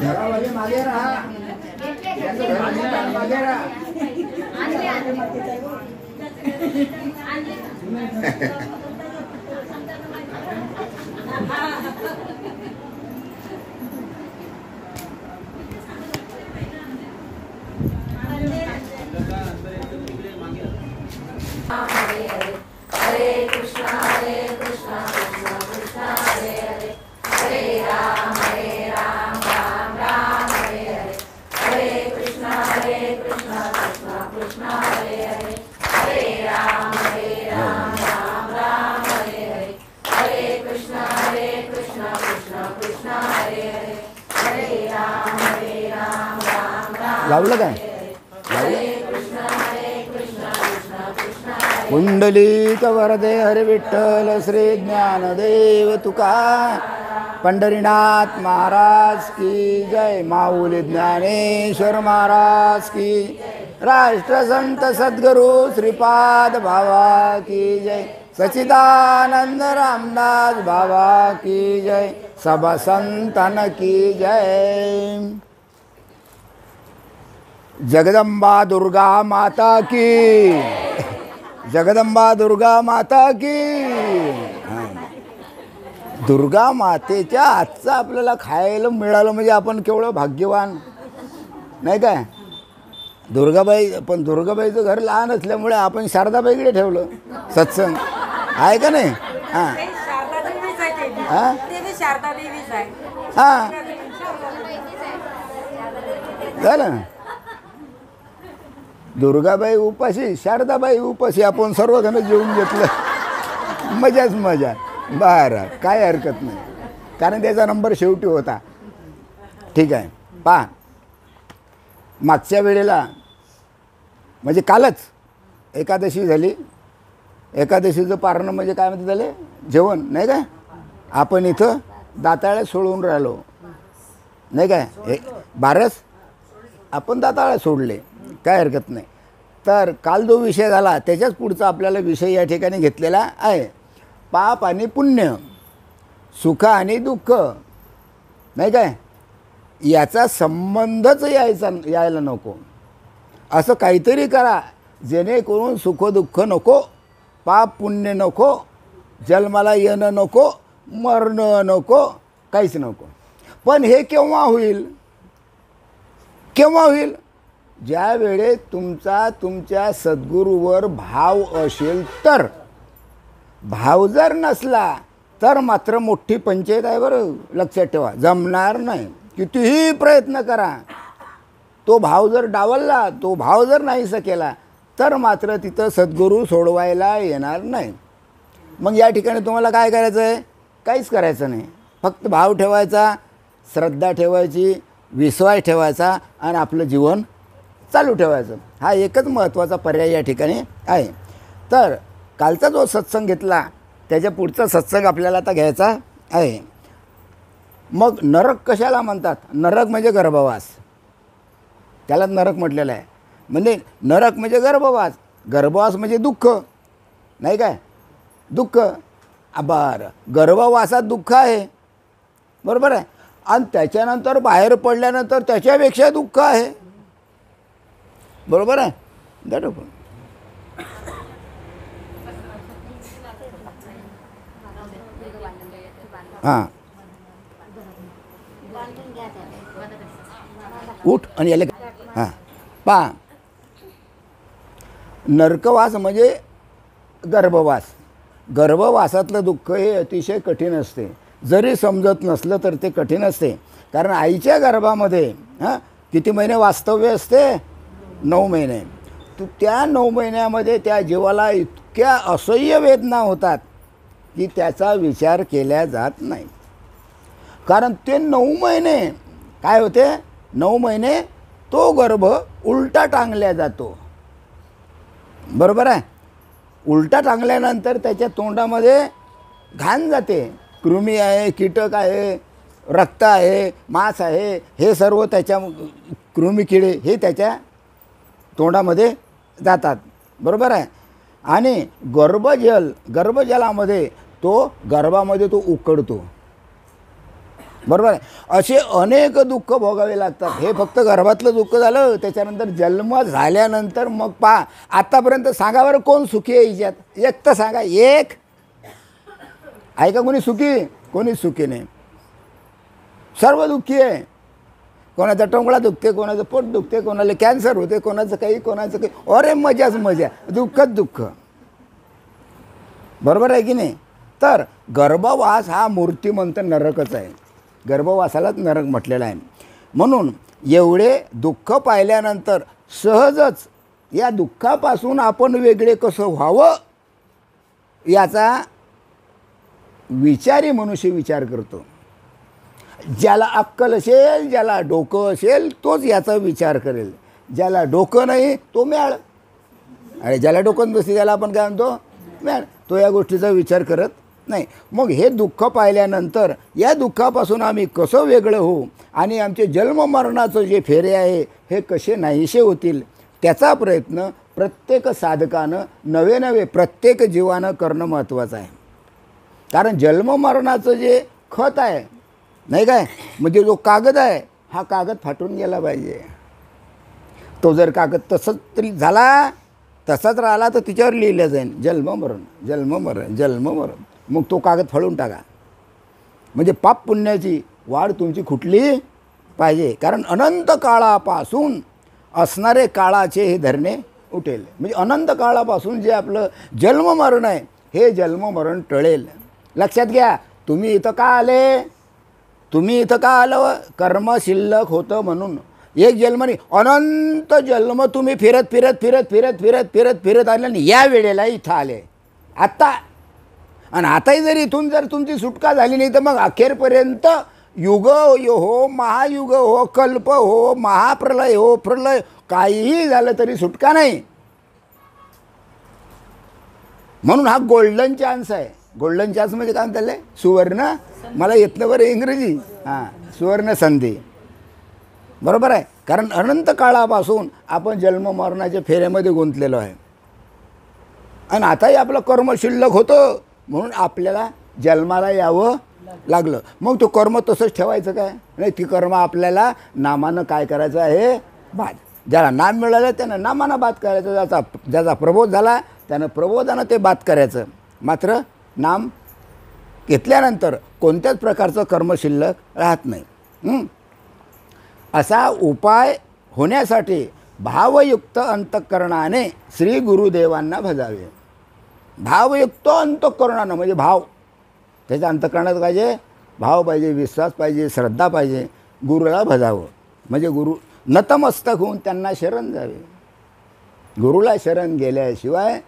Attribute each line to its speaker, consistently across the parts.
Speaker 1: घरामध्ये मागे राहा, मागे राहा.
Speaker 2: हरे कृष्णा कृष्णा कृष्णा हरे हरे, हरे राम राम राम हरे हरे, हरे कृष्णा कृष्णा कृष्णा हरे हरे, हरे राम राम राम हरे हरे, हरे कृष्णा कृष्णा कृष्णा हरे हरे, हरे राम राम राम.
Speaker 1: लावलं काय? कुंडलिक वरदे हरि विठ्ठल श्री ज्ञानदेव तुका, पंढरीनाथ महाराज की जय, माऊली ज्ञानेश्वर महाराज की, राष्ट्रसंत सद्गुरु श्रीपाद बाबा की जय, सच्चिदानंद रामदास बाबा की जय, सब संतन की जय. जगदंबा दुर्गा माता की, जगदंबा दुर्गा माता की. दुर्गा मातेच्या आजचं आपल्याला खायला मिळालं म्हणजे आपण केवढं भाग्यवान, नाही काय? दुर्गाबाई, पण दुर्गाबाईचं घर लहान असल्यामुळे आपण शारदाबाईकडे ठेवलं सत्संग, आहे का नाही? हां हां हां, झालं. दुर्गाबाई उपाशी, शारदाबाई उपाशी, आपण सर्वजण जेवून घेतलं. मजाच मजा. बरं, काय हरकत नाही, कारण त्याचा नंबर शेवटी होता. ठीक आहे. पहा, मागच्या वेळेला म्हणजे कालच एकादशी झाली. एकादशीचं पारणं म्हणजे काय म्हणते झाले, जेवण, नाही काय? आपण इथं दाताळ्या सोडून राहिलो, नाही काय? बारस आपण दाताळ्या सोडले, काय हरकत नाही. तर काल जो विषय झाला त्याच्याच पुढचा आपल्याला विषय या ठिकाणी घेतलेला आहे. पाप आणि पुण्य, सुख आणि दुःख, नाही काय? याचा संबंधच यायला नको. असं काहीतरी करा जेणेकरून सुख दुःख नको, पाप पुण्य नको, जन्माला येणं नको, मरणं नको, काहीच नको. पण हे केव्हा होईल? केव्हा होईल? ज्या वेळेस तुमच्या सद्गुरूवर भाव असेल तर. भाव जर नसला तर मात्र मोठी पंचायत आहे बरं, लक्षात ठेवा. जमणार नाही, कितीही प्रयत्न करा. तो भाव जर डावलला, तो भाव जर नाहीसा केला तर मात्र तिथं सद्गुरू सोडवायला येणार नाही. मग या ठिकाणी तुम्हाला काय करायचं आहे? काहीच करायचं नाही. फक्त भाव ठेवायचा, श्रद्धा ठेवायची, विश्वास ठेवायचा आणि आपलं जीवन चालू ठेवायचं. हा एकच महत्त्वाचा पर्याय या ठिकाणी आहे. तर कालचा जो सत्संग घेतला त्याच्या पुढचा सत्संग आपल्याला आता घ्यायचा आहे. मग नरक कशाला म्हणतात? नरक म्हणजे गर्भवास, त्याला नरक म्हटलेलं आहे. म्हणजे नरक म्हणजे गर्भवास, गर्भवास म्हणजे दुःख, नाही काय? दुःख. बरं, गर्भवासात दुःख आहे, बरोबर आहे. आणि त्याच्यानंतर बाहेर पडल्यानंतर त्याच्यापेक्षा दुःख आहे, बरोबर आहे. बरोबर. हां, उठ आणि याले. हां, पहा, नरकवास म्हणजे गर्भवास. गर्भवासातलं दुःख हे अतिशय कठीण असते. जरी समजत नसलं तर ते कठीण असते. कारण आईच्या गर्भामध्ये किती महिने वास्तव्य असते? 9 महिने. तर त्या 9 महिन्यामध्ये त्या जीवाला इतक्या असह्य वेदना होतात की त्याचा विचार केला जात नाही. कारण ते 9 महिने काय होते? 9 महिने तो गर्भ उलटा टांगल्या जातो, बरोबर आहे. उलटा टांगल्यानंतर त्याच्या तोंडामध्ये घाण जाते. कृमी आहे, कीटक आहे, रक्त आहे, मांस आहे, हे सर्व त्याच्या कृमी किडे हे त्याच्या तोंडामध्ये जातात, बरोबर आहे. आणि गर्भजलामध्ये तो गर्भामध्ये तो उकडतो, बरोबर आहे. असे अनेक दुःख भोगावे लागतात. हे फक्त गर्भातलं दुःख झालं, त्याच्यानंतर जन्म झाल्यानंतर मग पहा. आतापर्यंत सांगा बरं कोण सुखी आहे हिच्यात? एक तर सांगा, एक आहे का कोणी सुखी? कोणीच सुखी नाही, सर्व दुःखी आहे. कोणाचा टोंगळा दुखते, कोणाचं पोट दुखते, कोणाला कॅन्सर होते, कोणाचं काही, कोणाचं काही. अरे मजाच मजा, दुःखच दुःख. बरोबर आहे की नाही? तर गर्भवास हा मूर्तिमंत नरकच आहे. गर्भवासालाच नरक म्हटलेला आहे. म्हणून एवढे दुःख पाहिल्यानंतर सहजच या दुःखापासून आपण वेगळे कसं व्हावं याचा विचारी मनुष्य विचार करतो. ज्याला अक्कल असेल, ज्याला डोकं असेल तोच याचा विचार करेल. ज्याला डोकं नाही तो म्याळ. अरे ज्याला डोकं नसते त्याला आपण काय म्हणतो? म्याळ. तो या गोष्टीचा विचार करत नाही. मग हे दुःख पाहिल्यानंतर या दुःखापासून आम्ही कसं वेगळं होऊ आणि आमचे जन्ममरणाचं जे फेरे आहे हे कसे नाहीसे होतील त्याचा प्रयत्न प्रत्येक साधकानं नवे नवे प्रत्येक जीवानं करणं महत्त्वाचं आहे. कारण जन्ममरणाचं जे खत आहे नाही काय, म्हणजे जो कागद आहे हा कागद फाटून गेला पाहिजे. तो जर कागद तसंच तरी झाला, तसाच राहिला तर तिच्यावर लिहिलं जाईल जन्ममरण जन्ममरण जन्ममरण. मग तो कागद फाडून टाका. म्हणजे पाप पुण्याची वाढ तुमची खुटली पाहिजे. कारण अनंत काळापासून असणारे काळाचे हे धरणे उठेल. म्हणजे अनंत काळापासून जे आपलं जन्ममरण आहे हे जन्ममरण टळेल. लक्षात घ्या. तुम्ही इथं का आले? तुम्ही इथं का आलं? कर्म शिल्लक होतं म्हणून. एक जन्म नाही, अनंत जन्म तुम्ही फिरत फिरत फिरत फिरत फिरत फिरत फिरत आले आणि या वेळेला इथं आले आत्ता. आणि आताही जर इथून जर तुमची सुटका झाली नाही तर मग अखेरपर्यंत युग हो, महायुग हो, कल्प हो, महाप्रलय हो, प्रलय काहीही झालं तरी सुटका नाही. म्हणून हा गोल्डन चान्स आहे. गोल्डन चान्स म्हणजे काय म्हणतात? सुवर्ण, मला येत नाही बरं इंग्रजी. हां, सुवर्ण संधी. बरोबर आहे. कारण अनंत काळापासून आपण जन्ममरणाच्या फेऱ्यामध्ये गुंतलेलो आहे आणि आताही आपलं कर्म शिल्लक होतं म्हणून आपल्याला जन्माला यावं लागलं. मग तो कर्म तसंच ठेवायचं काय? नाही, ती कर्म आपल्याला नामानं काय करायचं आहे? बाद. ज्याला नाम मिळालं त्यानं नामानं बाद करायचं. ज्याचा प्रबोध झाला त्यानं प्रबोधानं ते बाद करायचं. मात्र नाम घेतल्यानंतर कोणत्याच प्रकारचं कर्म शिल्लक राहत नाही. असा उपाय होण्यासाठी भावयुक्त अंतःकरणाने श्री गुरुदेवांना भजावे. भावयुक्त अंतःकरणानं म्हणजे भाव. त्याच्या अंतःकरणात पाहिजे भाव पाहिजे, विश्वास पाहिजे, श्रद्धा पाहिजे. गुरुला भजावं म्हणजे गुरु नतमस्तक होऊन त्यांना शरण जावे. गुरुला शरण गेल्याशिवाय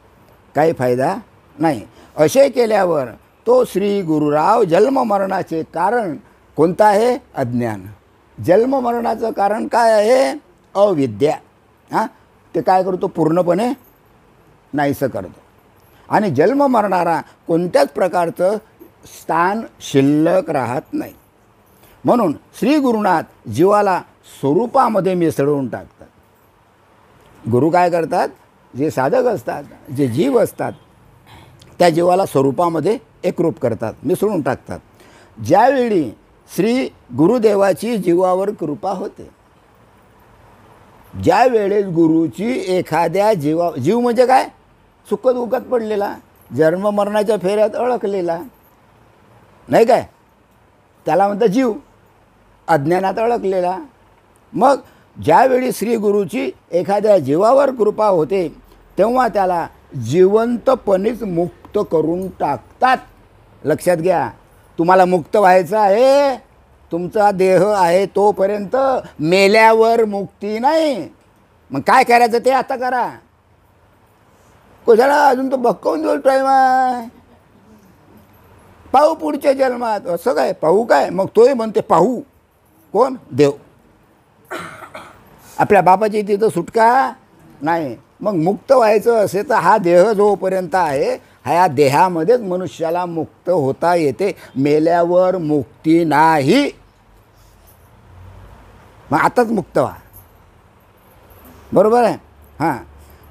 Speaker 1: काही फायदा नाही. असे केल्यावर तो श्री गुरुराव जन्ममरणाचे कारण कोणतं आहे? अज्ञान. जन्ममरणाचं कारण काय आहे? अविद्या. हां, ते काय करतो? पूर्णपणे नाहीसं करतो. आणि जन्म मरणारा कोणत्याच प्रकारचं स्थान शिल्लक राहत नाही. म्हणून श्री गुरुनाथ जीवाला स्वरूपामध्ये मिसळून टाकतात. गुरु काय करतात? जे साधक असतात, जे जीव असतात त्या जीवाला स्वरूपामध्ये एकरूप करतात, मिसळून टाकतात. ज्यावेळी श्री गुरुदेवाची जीवावर कृपा होते, ज्या वेळेस गुरुची एखाद्या जीव म्हणजे काय? सुखद दुःखात पडलेला, जन्म मरणाच्या फेऱ्यात अडकलेला नाही काय, त्याला म्हणतात जीव. अज्ञानात अडकलेला. मग ज्यावेळी श्री गुरुची एखाद्या जीवावर कृपा होते तेव्हा त्याला जिवंतपणेच मुक्त करून टाकतात. लक्षात घ्या. तुम्हाला मुक्त व्हायचं आहे, तुमचा देह आहे तोपर्यंत. मेल्यावर मुक्ती नाही. मग काय करायचं ते आता करा. कशाला अजून तो भक्कवून देऊ टाईम आहे? पाहू पुढच्या जन्मात. असं काय पाहू काय? मग तोही म्हणते पाहू. कोण? देव. आपल्या बापाची तिथं सुटका नाही. मग मुक्त व्हायचं असेल तर हा देह जोपर्यंत आहे ह्या देहामध्येच मनुष्याला मुक्त होता येते. मेल्यावर मुक्ती नाही. मग आताच मुक्त व्हा. बरोबर आहे. हां,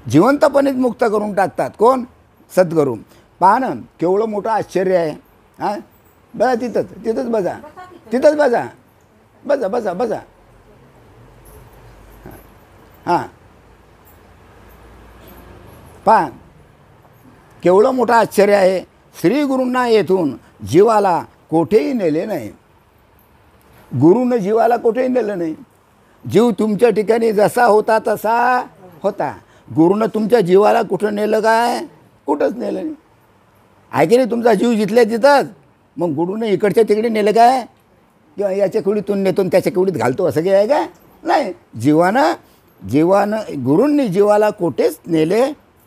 Speaker 1: जिवंतपणेच मुक्त करून टाकतात. कोण? सद्गुरू. पहा ना केवढं मोठं आश्चर्य आहे. हां, बघा तिथंच बघा. तिथंच बसा, बसा बसा बसा. हां, पहा केवढं मोठं आश्चर्य आहे. श्री गुरूंना येथून जीवाला कोठेही नेले नाही. गुरुनं जीवाला कोठेही नेलं नाही. जीव तुमच्या ठिकाणी जसा होता तसा होता. गुरुनं तुमच्या जीवाला कुठं नेलं काय? कुठंच नेलं नाही. आहे की नाही? तुमचा जीव जिथल्या तिथंच. मग गुरुनं इकडच्या तिकडे नेलं काय? किंवा याच्या कुडीतून नेतो त्याच्या कुडीत घालतो असं काही आहे का? नाही. जीवानं गुरूंनी जीवाला कुठेच नेले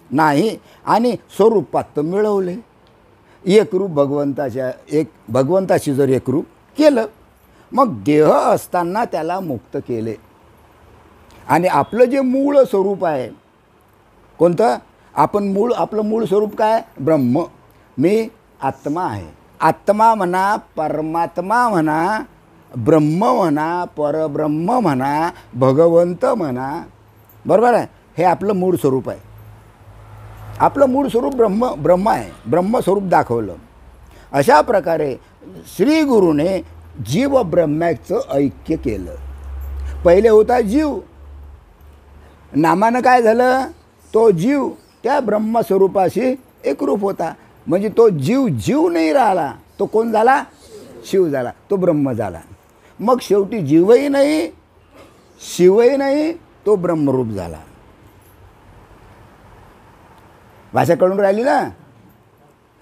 Speaker 1: नाही आणि स्वरूपात तर मिळवले. एकरूप भगवंताशी जर एकरूप केलं, मग देह असताना त्याला मुक्त केले. आणि आपलं जे मूळ स्वरूप आहे कोणतं? आपलं मूळ स्वरूप काय? ब्रह्म. मी आत्मा आहे. आत्मा म्हणा, परमात्मा म्हणा, ब्रह्म म्हणा, परब्रह्म म्हणा, भगवंत म्हणा, बरोबर आहे. हे आपलं मूळ स्वरूप आहे. आपलं मूळ स्वरूप ब्रह्म आहे. ब्रह्मस्वरूप दाखवलं. अशा प्रकारे श्री गुरुने जीव ब्रह्माचं ऐक्य केलं. पहिले होता जीव, नामानं काय झालं? तो जीव त्या ब्रह्मस्वरूपाशी एकरूप होता. म्हणजे तो जीव नाही राहिला. तो कोण झाला? शिव झाला. तो ब्रह्म झाला. मग शेवटी जीवही नाही, शिवही नाही, तो ब्रह्मरूप झाला. भाषा कळून राहिली ना?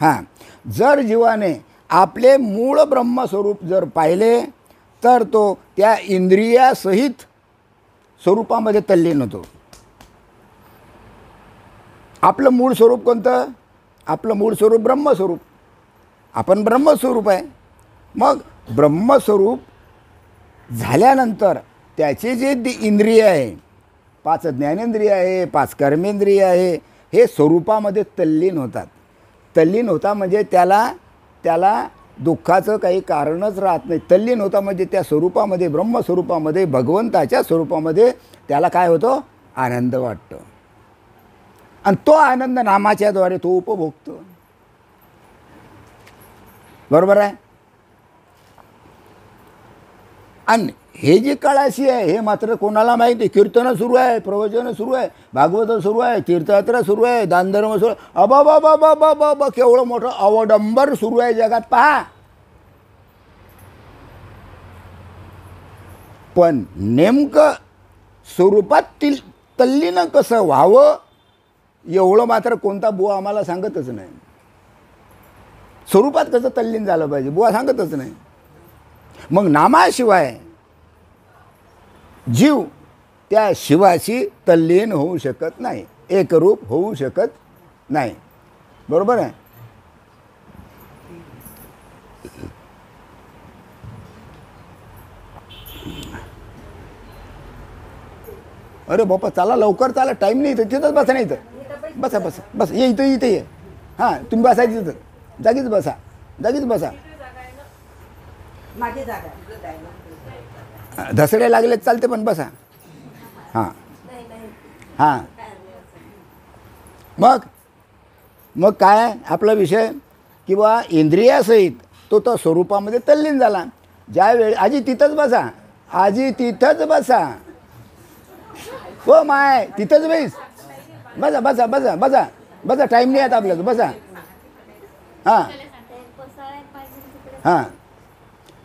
Speaker 1: हां, जर जीवाने आपले मूळ ब्रह्मस्वरूप जर पाहिले तर तो त्या इंद्रियासहित स्वरूपामध्ये तल्लीन होतो. आपलं मूळ स्वरूप कोणतं? आपलं मूळ स्वरूप ब्रह्मस्वरूप. आपण ब्रह्मस्वरूप आहे. मग ब्रह्मस्वरूप झाल्यानंतर त्याचे जे इंद्रिय आहे, 5 ज्ञानेंद्रिय आहे, 5 कर्मेंद्रिय आहे, हे स्वरूपामध्ये तल्लीन होतात. तल्लीन होता म्हणजे त्याला दुःखाचं काही कारणच राहत नाही. तल्लीन होता म्हणजे त्या स्वरूपामध्ये, ब्रह्मस्वरूपामध्ये, भगवंताच्या स्वरूपामध्ये त्याला काय होतं? आनंद वाटतो. आणि तो आनंद नामाच्याद्वारे तो उपभोगतो. बरोबर आहे. आणि हे जी कळाशी आहे हे मात्र कोणाला माहिती आहे? कीर्तनं सुरू आहे, प्रवचनं सुरू आहे, भागवत सुरू आहे, तीर्थयात्रा सुरू आहे, दानधर्म सुरू आहे. अबाबाबाबाबाबा केवढं मोठं अवडंबर सुरू आहे जगात पहा. पण नेमकं स्वरूपात तल्लीन कसं व्हावं एवढं मात्र कोणता बुवा आम्हाला सांगतच नाही. स्वरूपात कसं तल्लीन झालं पाहिजे बुवा सांगतच नाही. मग नामाशिवाय जीव त्या शिवाशी तल्लीन होऊ शकत नाही, एकरूप होऊ शकत नाही. बरोबर आहे. अरे बापा चला लवकर चला, टाईम नाही. इथं तिथंच बसा. नाही इथं बसा बसा बस. इथं ये. हां, तुम्ही बसायचं तिथं. जागीच बसा. धसडे लागले चालते पण बसा. हां मग काय आपला विषय? किंवा इंद्रियासहित तो स्वरूपामध्ये तल्लीन झाला. ज्यावेळी आजी तिथंच बसा. हो माय तिथंच बैस. बसा. टाईम नाही आता आपल्याला. बसा. हां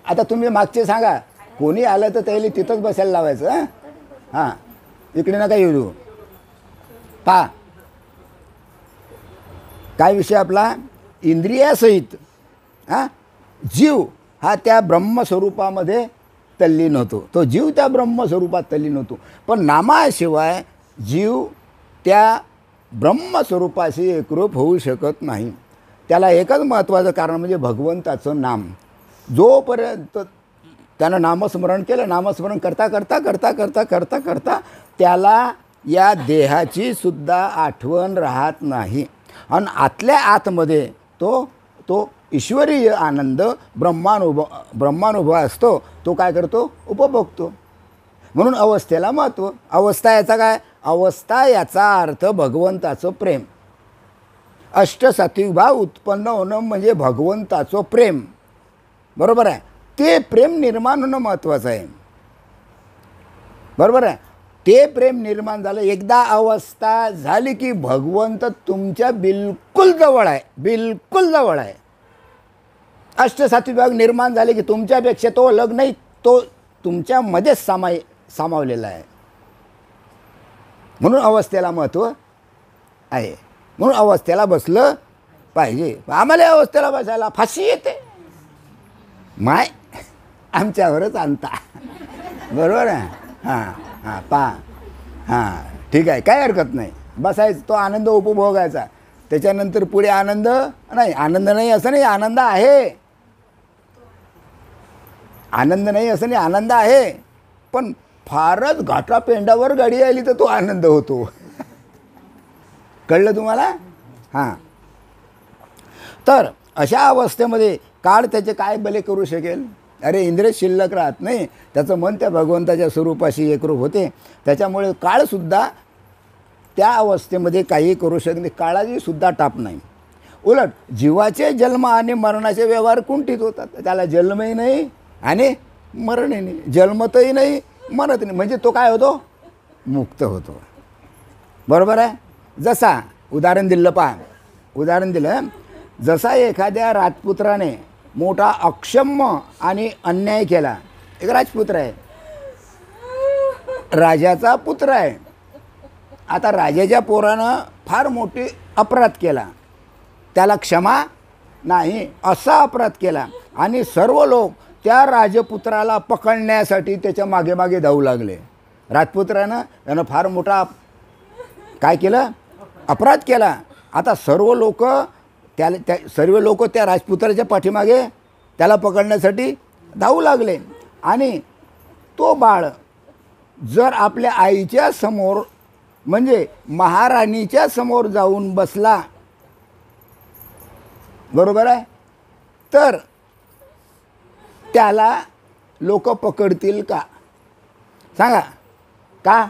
Speaker 1: आता तुम्ही मागचे सांगा. कोणी आलं तर त्याला तिथंच बसायला लावायचं. हां इकडे नका येऊ देऊ. पहा काय विषय आपला? इंद्रियासहित जीव हा त्या ब्रह्मस्वरूपामध्ये तल्लीन होतो. तो जीव त्या ब्रह्मस्वरूपात तल्लीन होतो. पण नामाशिवाय जीव त्या ब्रह्मस्वरूपाशी एकरूप होऊ शकत नाही. त्याला एकच महत्त्वाचं कारण म्हणजे भगवंताचं नाम. जोपर्यंत त्यानं नामस्मरण केलं, नामस्मरण करता त्याला या देहाची सुद्धा आठवण राहत नाही. आणि आतल्या आतमध्ये तो ईश्वरीय आनंद ब्रह्मानुभव असतो. तो काय करतो? उपभोगतो. म्हणून अवस्थेला महत्त्व. अवस्था याचा काय? अवस्था याचा अर्थ भगवंताचं प्रेम. अष्टसात्विक भाव उत्पन्न होणं म्हणजे भगवंताचं प्रेम. बरोबर आहे. ते प्रेम निर्माण होणं महत्त्वाचं आहे. बरोबर आहे. ते प्रेम निर्माण झालं, एकदा अवस्था झाली की भगवंत तुमच्या बिलकुल जवळ आहे, बिलकुल जवळ आहे. अष्टसात्विक विभाग निर्माण झाले की तुमच्यापेक्षा तो अलग नाही, तो तुमच्यामध्येच सामावलेला आहे. म्हणून अवस्थेला महत्त्व आहे. म्हणून अवस्थेला बसलं पाहिजे. आम्हाला या अवस्थेला बसायला फाशी येते, माय आमच्यावरच आणता. बरोबर आहे. हां ठीक आहे, काय हरकत नाही. बसायचं, तो आनंद उपभोगायचा. त्याच्यानंतर पुढे आनंद नाही, आनंद नाही असं नाही, आनंद आहे. आनंद नाही असं नाही, आनंद आहे. पण फारच घाटा पेंडावर गाडी आली तर तो आनंद होतो. कळलं तुम्हाला? हां. तर अशा अवस्थेमध्ये काळ त्याचे काय भले करू शकेल? अरे इंद्रिय शिल्लक राहत नाही, त्याचं मन त्या भगवंताच्या स्वरूपाशी एकरूप होते. त्याच्यामुळे काळसुद्धा त्या अवस्थेमध्ये काही करू शकत नाही. काळाची सुद्धा टाप नाही. उलट जीवाचे जन्म आणि मरणाचे व्यवहार कुंठित होतात. त्याला जन्मही नाही आणि मरणही नाही. जन्मतही नाही, मरत नाही. म्हणजे तो काय होतो? मुक्त होतो. बरोबर आहे. जसा उदाहरण दिलं पहा, उदाहरण दिलं, जसा एखाद्या राजपुत्राने मोठा अक्षम्य आणि अन्याय केला. एक राजपुत्र आहे, राजाचा पुत्र आहे. आता राजाच्या पोरानं फार मोठी अपराध केला, त्याला क्षमा नाही, असा अपराध केला. आणि सर्व लोक त्या राजपुत्राला पकडण्यासाठी त्याच्या मागे मागे धावू लागले. राजपुत्रानं त्यानं फार मोठा काय केलं? अपराध केला. आता सर्व लोक सर्व लोक त्या राजपुत्राच्या पाठीमागे त्याला पकडण्यासाठी धावू लागले. आणि तो बाळ जर आपल्या आईच्या समोर म्हणजे महाराणीच्या समोर जाऊन बसला, बरोबर आहे, तर त्याला लोक पकडतील का? सांगा. का?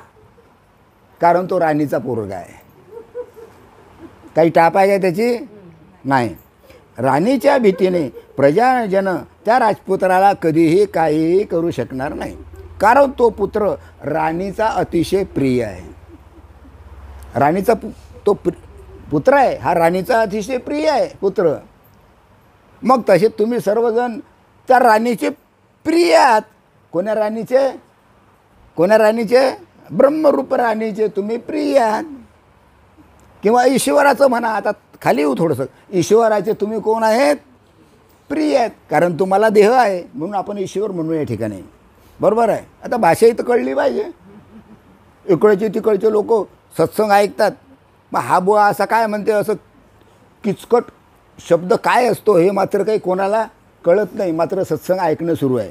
Speaker 1: कारण तो राणीचा पोरगा आहे. काही टाप आहे का त्याची? नाही. राणीच्या भीतीने प्रजाजन त्या राजपुत्राला कधीही काहीही करू शकणार नाही. कारण तो पुत्र राणीचा अतिशय प्रिय आहे. राणीचा पुत्र आहे, हा राणीचा अतिशय प्रिय आहे पुत्र. मग तसे तुम्ही सर्वजण त्या राणीचे प्रिय आहात. कोण्या राणीचे? कोण्या राणीचे? ब्रह्मरूप राणीचे तुम्ही प्रिय आहात. किंवा ईश्वराचं म्हणा, आता खाली येऊ थोडंसं. ईश्वराचे तुम्ही कोण आहेत? प्रिय आहेत. कारण तुम्हाला देह आहे म्हणून आपण ईश्वर म्हणू या ठिकाणी. बरोबर आहे. आता भाषा इथं कळली पाहिजे. इकडचे तिकडचे लोक सत्संग ऐकतात, मग हा बुवा असा काय म्हणते, असं किचकट शब्द काय असतो हे मात्र काही कोणाला कळत नाही. मात्र सत्संग ऐकणं सुरू आहे.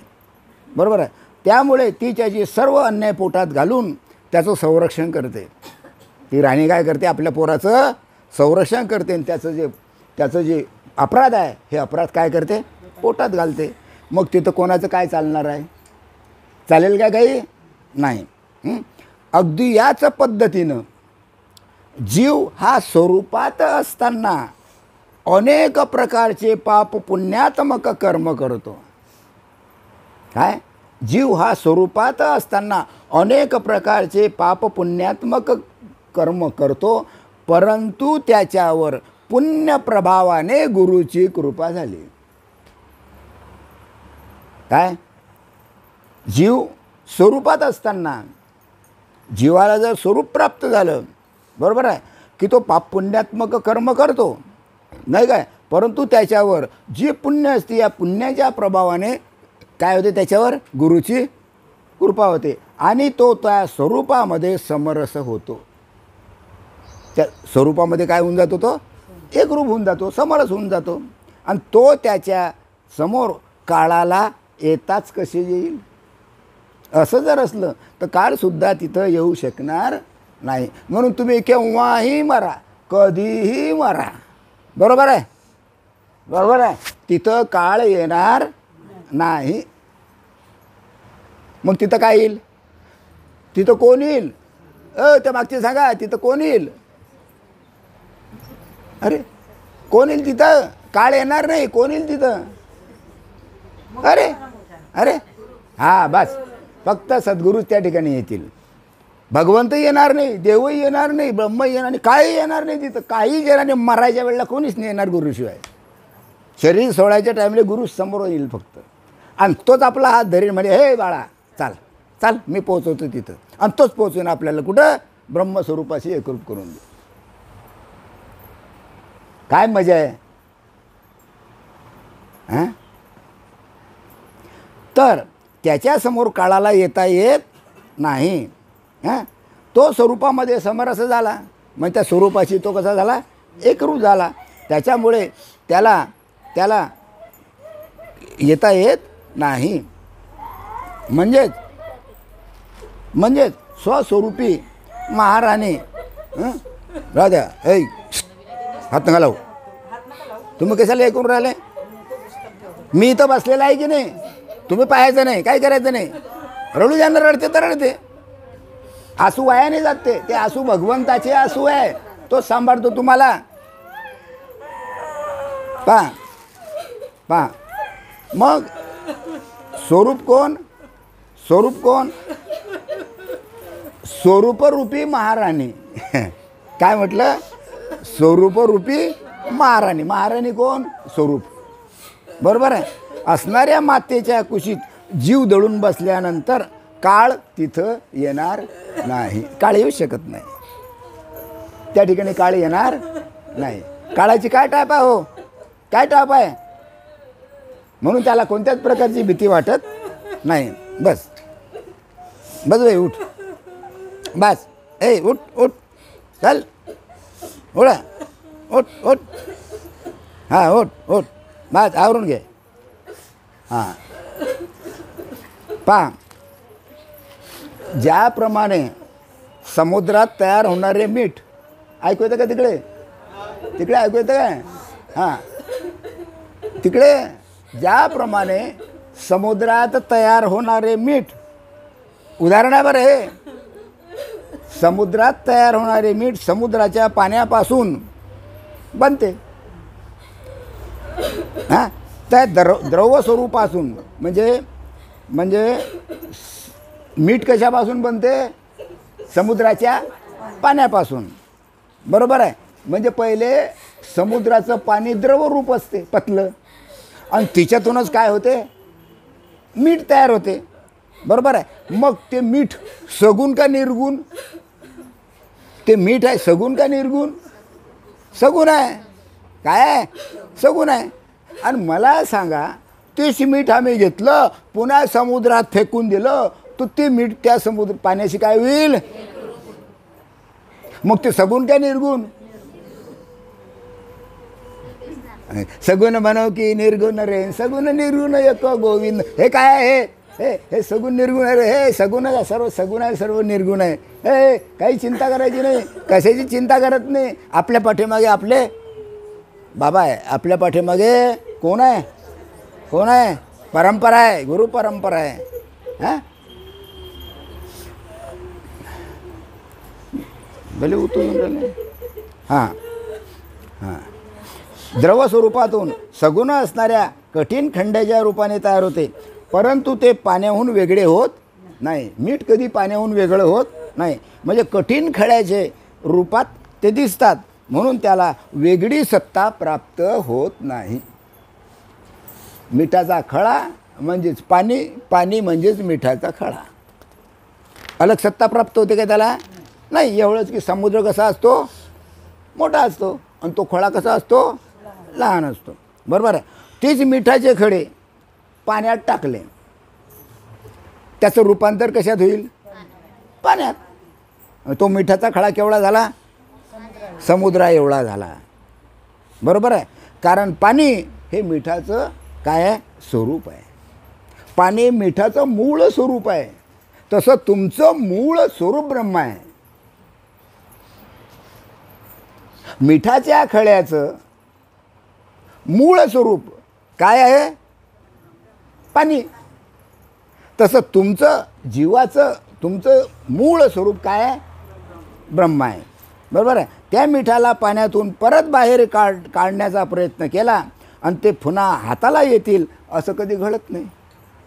Speaker 1: बरोबर आहे. त्यामुळे ती त्याची सर्व अन्याय पोटात घालून त्याचं संरक्षण करते. ती राणी काय करते? आपल्या पोराचं संरक्षण करते. आणि त्याचं जे अपराध आहे हे अपराध काय करते? पोटात घालते. मग तिथं कोणाचं काय चालणार आहे? चालेल का काही? नाही. अगदी याच पद्धतीनं जीव हा स्वरूपात असताना अनेक प्रकारचे पाप पुण्यात्मक कर्म करतो. काय? जीव हा स्वरूपात असताना अनेक प्रकारचे पाप पुण्यात्मक कर्म करतो, परंतु त्याच्यावर पुण्य प्रभावाने गुरुची कृपा झाली. काय? जीव स्वरूपात असताना जीवाला जर स्वरूप प्राप्त झालं, बरोबर आहे, की तो पाप पुण्यात्मक कर्म करतो, नाही काय, परंतु त्याच्यावर जी पुण्य असते या पुण्याच्या प्रभावाने काय होते? त्याच्यावर गुरुची कृपा होते आणि तो त्या स्वरूपामध्ये समरस होतो. त्या स्वरूपामध्ये काय होऊन जातो? तो एकरूप होऊन जातो, समरस होऊन जातो. आणि तो त्याच्या समोर काळाला येताच कसे येईल? असं जर असलं तर काळसुद्धा तिथं येऊ शकणार नाही. म्हणून तुम्ही केव्हाही मरा, कधीही मरा, बरोबर आहे, बरोबर आहे, तिथं काळ येणार नाही. मग तिथं काय येईल? तिथं कोण येईल? त्या मागचे सांगा, तिथं कोण येईल? अरे कोण येईल तिथं? काळ येणार नाही. कोण येईल तिथं? अरे अरे हा बस, फक्त सद्गुरूच त्या ठिकाणी येतील. भगवंत येणार नाही, देवही येणार नाही, ब्रह्मही येणार नाही, काही येणार नाही तिथं, काहीच येणार नाही. मरायच्या वेळेला कोणीच नाही येणार गुरुशिवाय. शरीर सोडायच्या टाईमला गुरु समोर येईल फक्त, आणि तोच आपला हात धरील म्हणजे हे बाळा चाल चाल मी पोहोचवतो तिथं, आणि तोच पोहोचून आपल्याला कुठं ब्रह्मस्वरूपाशी एकरूप करून दे. काय मजा आहे. हां, तर त्याच्यासमोर काळाला येता येत नाही. हां, तो स्वरूपामध्ये समरस झाला, मग त्या स्वरूपाशी तो कसा झाला, एकरूप झाला. त्याच्यामुळे त्याला त्याला येता येत नाही. म्हणजेच स्वस्वरूपी महाराणी. राजा ऐ हात नका लावू, तुम्ही कशाला हे करून राहिले. मी इथं बसलेला आहे की नाही, तुम्ही पाहायचं नाही, काय करायचं नाही. रडू ज्यांना रडते तर रडते, आसू वायाने जाते. ते आसू भगवंताचे आसू आहे, तो सांभाळतो तुम्हाला. पहा पहा, मग स्वरूप कोण, स्वरूप कोण, स्वरूपरूपी महाराणी. काय म्हटलं, स्वरूपरूपी महाराणी. महाराणी कोण, स्वरूप. बरोबर आहे. असणाऱ्या मातेच्या कुशीत जीव दळून बसल्यानंतर काळ तिथं येणार नाही. काळ येऊ शकत नाही त्या ठिकाणी, काळ येणार नाही. काळाची काय टाप आहे, हो काय टाप आहे, म्हणून त्याला कोणत्याच प्रकारची भीती वाटत नाही. बस बस भाई उठ, बस ए उठ उठ, चल उडा, उठ उठ, हां उठ उठ, बस आवरून घे. हां, पहा, ज्याप्रमाणे समुद्रात तयार होणारे मीठ, ऐकू येतं का तिकडे, तिकडे ऐकू येतं काय. हां, तिकडे ज्याप्रमाणे समुद्रात तयार होणारे मीठ, उदाहरण आहे बरं हे. समुद्रात तयार होणारे मीठ समुद्राच्या पाण्यापासून बनते. हां, त्या द्रव स्वरूपापासून, म्हणजे मीठ कशापासून बनते, समुद्राच्या पाण्यापासून. बरोबर आहे. म्हणजे पहिले समुद्राचं पाणी द्रवरूप असते, पतलं, आणि तिच्यातूनच काय होते, मीठ तयार होते. बरोबर आहे. मग ते मीठ सगुण का निर्गुण, ते मीठ आहे सगुण का निर्गुण, सगुण आहे. काय आहे, सगुण आहे. आणि मला सांगा, तेच मीठ आम्ही घेतलं पुन्हा समुद्रात फेकून दिलं, तर ते मीठ त्या समुद्र पाण्याशी काय होईल, मग ते सगुण का निर्गुण. सगुण म्हणो की निर्गुण रे, सगुण निर्गुण एक गोविंद. हे काय आहे, हे सगुण निर्गुण आहे रे, हे सगुण आहे, सर्व सगुण आहे, सर्व निर्गुण आहे. हे काही चिंता करायची नाही, कशाची चिंता करत नाही. आपल्या पाठीमागे आपले बाबा आहे, आपल्या पाठीमागे कोण आहे, कोण आहे, परंपरा आहे, गुरु परंपरा आहे. हां, भले उतरून राहिले. हां हां, द्रव स्वरूपातून सगुण असणाऱ्या कठीण खंडाच्या रूपाने तयार होते, परंतु ते पाण्याहून वेगळे होत नाही. मीठ कधी पाण्याहून वेगळं होत नाही. म्हणजे कठीण खड्याचे रूपात ते दिसतात, म्हणून त्याला वेगळी सत्ता प्राप्त होत नाही. मिठाचा खळा म्हणजेच पाणी, पाणी म्हणजेच मिठाचा खळा. अलग सत्ता प्राप्त होते का त्याला, नाही. एवढंच की समुद्र कसा असतो, मोठा असतो, आणि तो खळा कसा असतो, लहान असतो. बरोबर आहे. तेच मिठाचे खडे पाण्यात टाकले, त्याचं रूपांतर कशात होईल, पाण्यात. तो मिठाचा खडा केवढा झाला, समुद्रा एवढा झाला. बरोबर आहे. कारण पाणी हे मिठाचं काय आहे, स्वरूप आहे. पाणी मिठाचं मूळ स्वरूप आहे. तसं तुमचं मूळ स्वरूप ब्रह्म आहे. मिठाच्या खड्याचं मूळ स्वरूप काय आहे, पाणी. तसं तुमचं जीवाचं, तुमचं मूळ स्वरूप काय आहे, ब्रह्म आहे. बरोबर आहे. त्या मिठाला पाण्यातून परत बाहेर काढण्याचा प्रयत्न केला, आणि ते पुन्हा हाताला येतील असं कधी घडत नाही.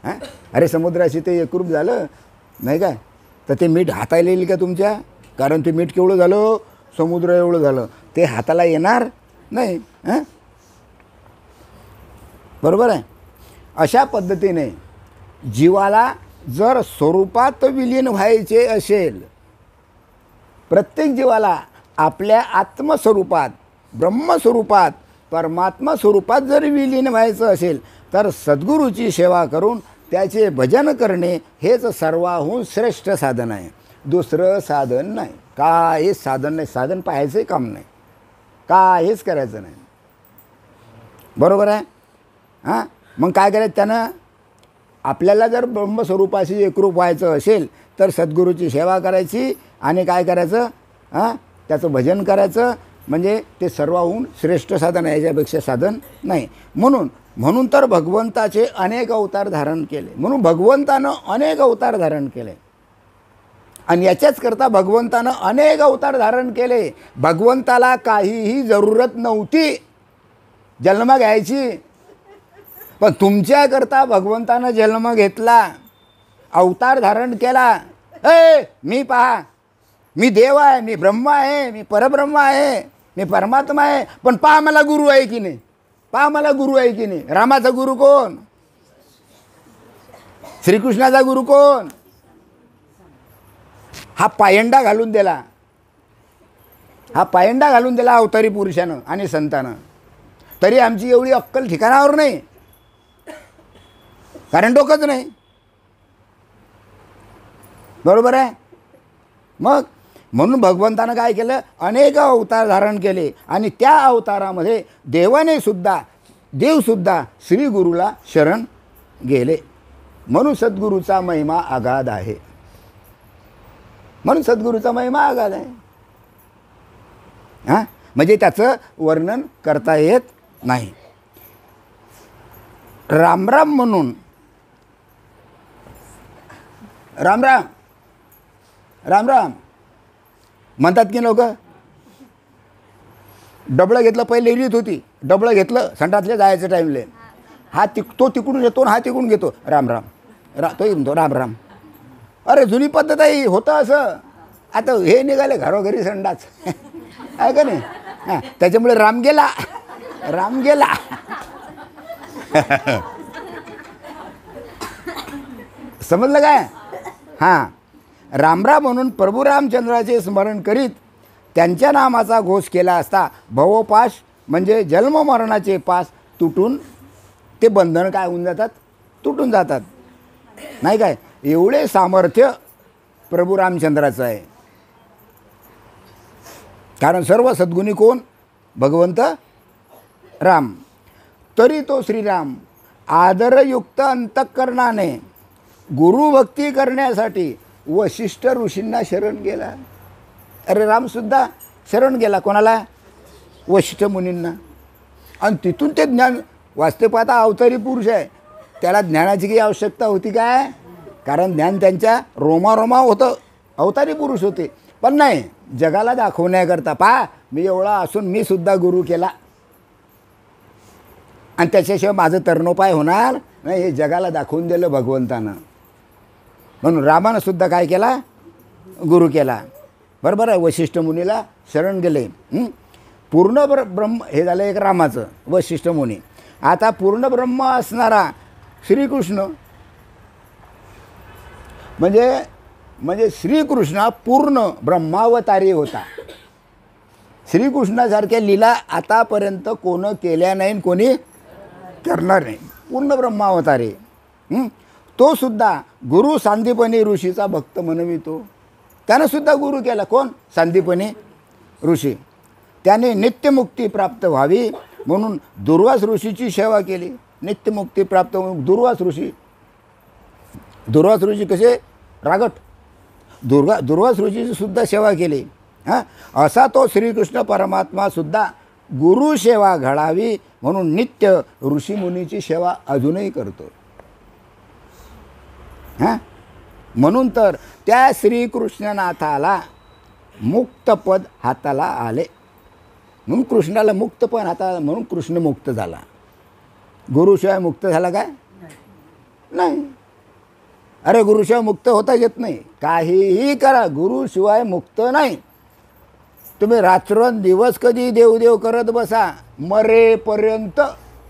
Speaker 1: हां, अरे समुद्राशी ते एकरूप झालं नाही काय, तर ते मीठ हाताला येईल का तुमच्या? कारण ते मीठ केवढं झालं, समुद्र एवढं झालं, ते हाताला येणार नाही. हां, बरोबर आहे. अशा पद्धतीने जीवाला जर स्वरूपात विलीन व्हायचे असेल, प्रत्येक जीवाला आपल्या आत्मस्वरूपात, ब्रह्मस्वरूपात, परमात्मा स्वरूपात जर विलीन व्हायचं असेल तर सद्गुरूची सेवा करून त्याचे भजन करणे हेच सर्वाहून श्रेष्ठ साधन आहे. दुसरं साधन नाही, काहीच साधन नाही. साधन पाहायचंही काम नाही, काहीच करायचं नाही. बरोबर आहे. हां, मग काय करायचं त्यानं? आपल्याला जर ब्रह्मस्वरूपाशी एकरूप व्हायचं असेल तर सद्गुरूची सेवा करायची आणि काय करायचं? हां, त्याचं भजन करायचं. म्हणजे ते सर्वाहून श्रेष्ठ साधन आहे, याच्यापेक्षा साधन नाही. म्हणून तर भगवंताचे अनेक अवतार धारण केले. म्हणून भगवंतानं अनेक अवतार धारण केले आणि याच्याच करता भगवंतानं अनेक अवतार धारण केले. भगवंताला काहीही जरूरत नव्हती जन्म घ्यायची, पण तुमच्याकरता भगवंतानं जन्म घेतला, अवतार धारण केला. मी पहा, मी देव आहे, मी ब्रह्म आहे, मी परब्रह्म आहे, मी परमात्मा आहे, पण पहा मला गुरु आहे की नाही, पहा मला गुरु आहे की नाही. रामाचा गुरु कोण? श्रीकृष्णाचा गुरु कोण? हा पायंडा घालून दिला, हा पायंडा घालून दिला अवतारी पुरुषानं आणि संतानं. तरी आमची एवढी अक्कल ठिकाणावर नाही, कारण डोकंच नाही. बरोबर आहे. मग म्हणून भगवंतानं काय केलं? अनेक अवतार धारण केले आणि त्या अवतारामध्ये देवसुद्धा श्री गुरुला शरण गेले. म्हणून सद्गुरूचा महिमा अगाध आहे. म्हणून सद्गुरूचा महिमा अगाध आहे. हां, म्हणजे त्याचं वर्णन करता येत नाही. रामराम म्हणून राम राम राम राम म्हणतात की लोक. डबळं घेतलं, पहिले रीत होती, डबळं घेतलं संडासले जायचं टाईमले, तो तिकडून येतो, हा तिकडून घेतो, राम राम तो म्हणतो राम राम. अरे जुनी पद्धत आहे, होतं असं. आता हे निघाले घरोघरी संडास आहे का नाही. हां, त्याच्यामुळे राम गेला, राम गेला. समजलं काय? हां, रामराम म्हणून प्रभू रामचंद्राचे स्मरण करीत त्यांच्या नामाचा घोष केला असता भवपाश म्हणजे जन्म मरणाचे पास तुटून ते बंधन काय होऊन जातात? तुटून जातात. नाही काय? एवढे सामर्थ्य प्रभू रामचंद्राचं आहे. कारण सर्व सद्गुणी कोण? भगवंत राम. तरी तो श्रीराम आदरयुक्त अंतःकरणाने गुरुभक्ती करण्यासाठी वशिष्ठ ऋषींना शरण गेला. अरे रामसुद्धा शरण गेला कोणाला? वशिष्ठ मुनींना. आणि तिथून ते ज्ञान वास्तव पाहता अवतारी पुरुष आहे, त्याला ज्ञानाची काही आवश्यकता होती काय? कारण ज्ञान त्यांच्या रोमारोमा होतं, अवतारी पुरुष होते. पण नाही, जगाला दाखवण्याकरता पहा मी एवढा असून मी सुद्धा गुरु केला आणि त्याच्याशिवाय माझं तरणोपाय होणार नाही, हे जगाला दाखवून दिलं भगवंतानं. म्हणून रामानं सुद्धा काय केला? गुरु केला. बरोबर आहे. वशिष्ठ मुनीला शरण गेले. पूर्ण ब्रह्म हे झालं एक रामाचं, वशिष्ठ मुनी. आता पूर्ण ब्रह्म असणारा श्रीकृष्ण म्हणजे श्रीकृष्ण पूर्ण ब्रह्मावतारी होता. श्रीकृष्णासारख्या लीला आतापर्यंत कोण केल्या नाही, कोणी करणार नाही. पूर्ण ब्रह्मावतारी. तो सुद्धा गुरु सांदीपनी ऋषीचा भक्त म्हणवितो. त्यानं सुद्धा गुरु केला. कोण? सांदीपनी ऋषी. त्याने नित्यमुक्ती प्राप्त व्हावी म्हणून दुर्वास ऋषीची सेवा केली. नित्यमुक्ती प्राप्त म्हणून दुर्वास ऋषी कसे? रागट. दुर्वास ऋषीची सुद्धा सेवा केली. हां, असा तो श्रीकृष्ण परमात्मा सुद्धा गुरुसेवा घडावी म्हणून नित्य ऋषीमुनीची सेवा अजूनही करतो. हां, म्हणून तर त्या श्रीकृष्णनाथाला मुक्तपद हाताला आले. म्हणून कृष्णाला मुक्तपद हाताला, म्हणून कृष्ण मुक्त झाला. गुरुशिवाय मुक्त झाला काय? नाही. अरे गुरुशिवाय मुक्त होता येत नाही. काहीही करा, गुरुशिवाय मुक्त नाही. तुम्ही रात्रंदिवस कधी देवदेव करत बसा, मरेपर्यंत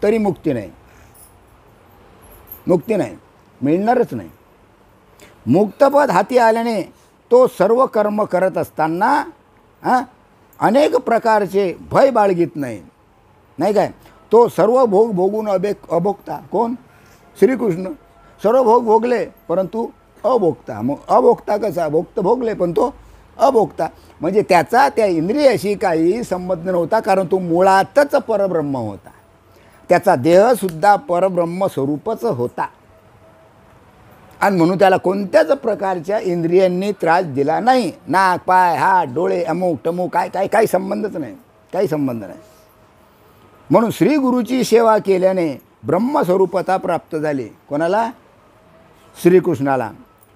Speaker 1: तरी मुक्ती नाही. मुक्ती नाही, मिळणारच नाही. मुक्तपद हाती आल्याने तो सर्व कर्म करत असताना अनेक प्रकारचे भय बाळगीत नाही. नाही काय, तो सर्व भोग भोगून अभोगता. कोण? श्रीकृष्ण. सर्व भोग भोगले परंतु अभोगता. मग अभोगता कसा? भोगत भोगले पण तो अभोगता. म्हणजे त्याचा त्या इंद्रियाशी काही संबंध नव्हता, कारण तो मुळातच परब्रह्म होता. त्याचा देहसुद्धा परब्रह्म स्वरूपच होता. आणि म्हणून त्याला कोणत्याच प्रकारच्या इंद्रियांनी त्रास दिला नाही. नाक, पाय, हात, डोळे, अमुक टमुक काय काय काही संबंधच नाही, काही संबंध नाही. म्हणून श्री गुरुची सेवा केल्याने ब्रह्मस्वरूपता प्राप्त झाली. कोणाला? श्रीकृष्णाला.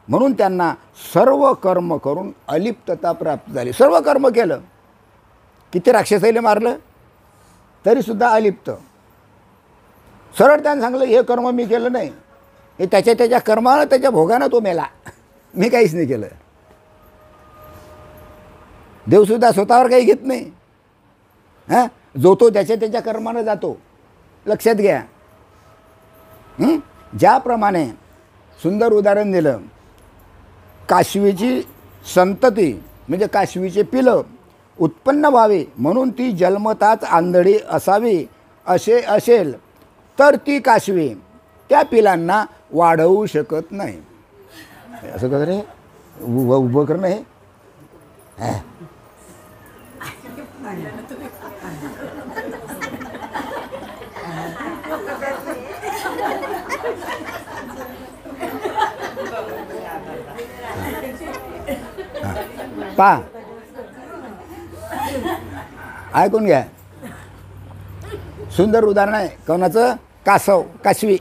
Speaker 1: म्हणून त्यांना सर्व कर्म करून अलिप्तता प्राप्त झाली. सर्व कर्म केलं, किती राक्षसाईले मारलं तरीसुद्धा अलिप्त. सरळ त्याने सांगलं, हे कर्म मी केलं नाही, हे त्याच्या कर्मानं त्याच्या भोगानं तो मेला, मी काहीच नाही केलं. देवसुद्धा स्वतःवर काही घेत नाही. जो तो त्याच्या कर्मानं जातो. लक्षात घ्या. ज्याप्रमाणे सुंदर उदाहरण दिलं, काशवीची संतती म्हणजे काशवीचे पिलं उत्पन्न व्हावे म्हणून ती जन्मताच आंधळी असावी असे असेल तर ती काशवी त्या पिलांना वाढवू शकत नाही. असं कसं रे उभं करणं हे? पहा, ऐकून घ्या. सुंदर उदाहरण आहे. कोणाचं? कासव, काशवी.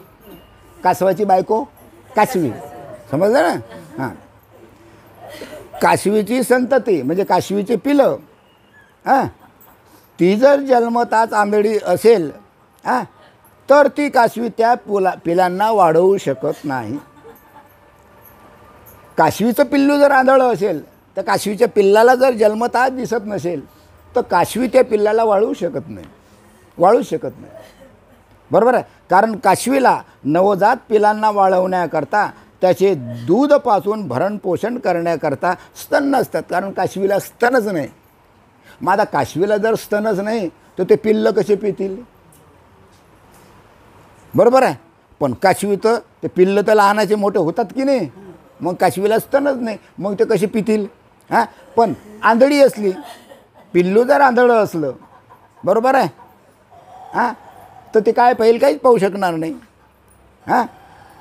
Speaker 1: कासवाची बायको काशवी. समजलं ना? हां. काशवीची संतती म्हणजे काशवीचे पिलं ती जर जन्मताच आंधळी असेल तर ती काशवी त्या पिलांना वाढवू शकत नाही. काशवीचं पिल्लू जर आंधळं असेल तर काशवीच्या पिल्लाला जर जन्मताच दिसत नसेल तर काशवी त्या पिल्लाला वाढवू शकत नाही, वाढवू शकत नाही. बरोबर आहे. कारण काशवीला नवजात पिलांना वाढवण्याकरता त्याचे दूध पासून भरणपोषण करण्याकरता स्तन नसतात. कारण काशवीला स्तनच नाही. मग आता काशवीला जर स्तनच नाही तर ते पिल्लं कसे पितील? बरोबर आहे. पण काशवीचं ते पिल्लं तर लहानाचे मोठे होतात की नाही, मग काशवीला स्तनच नाही, मग ते कसे पितील? पण आंधळी असली, पिल्लू जर आंधळं असलं, बरोबर आहे, तर ते काय पहिलं काहीच पाहू शकणार नाही.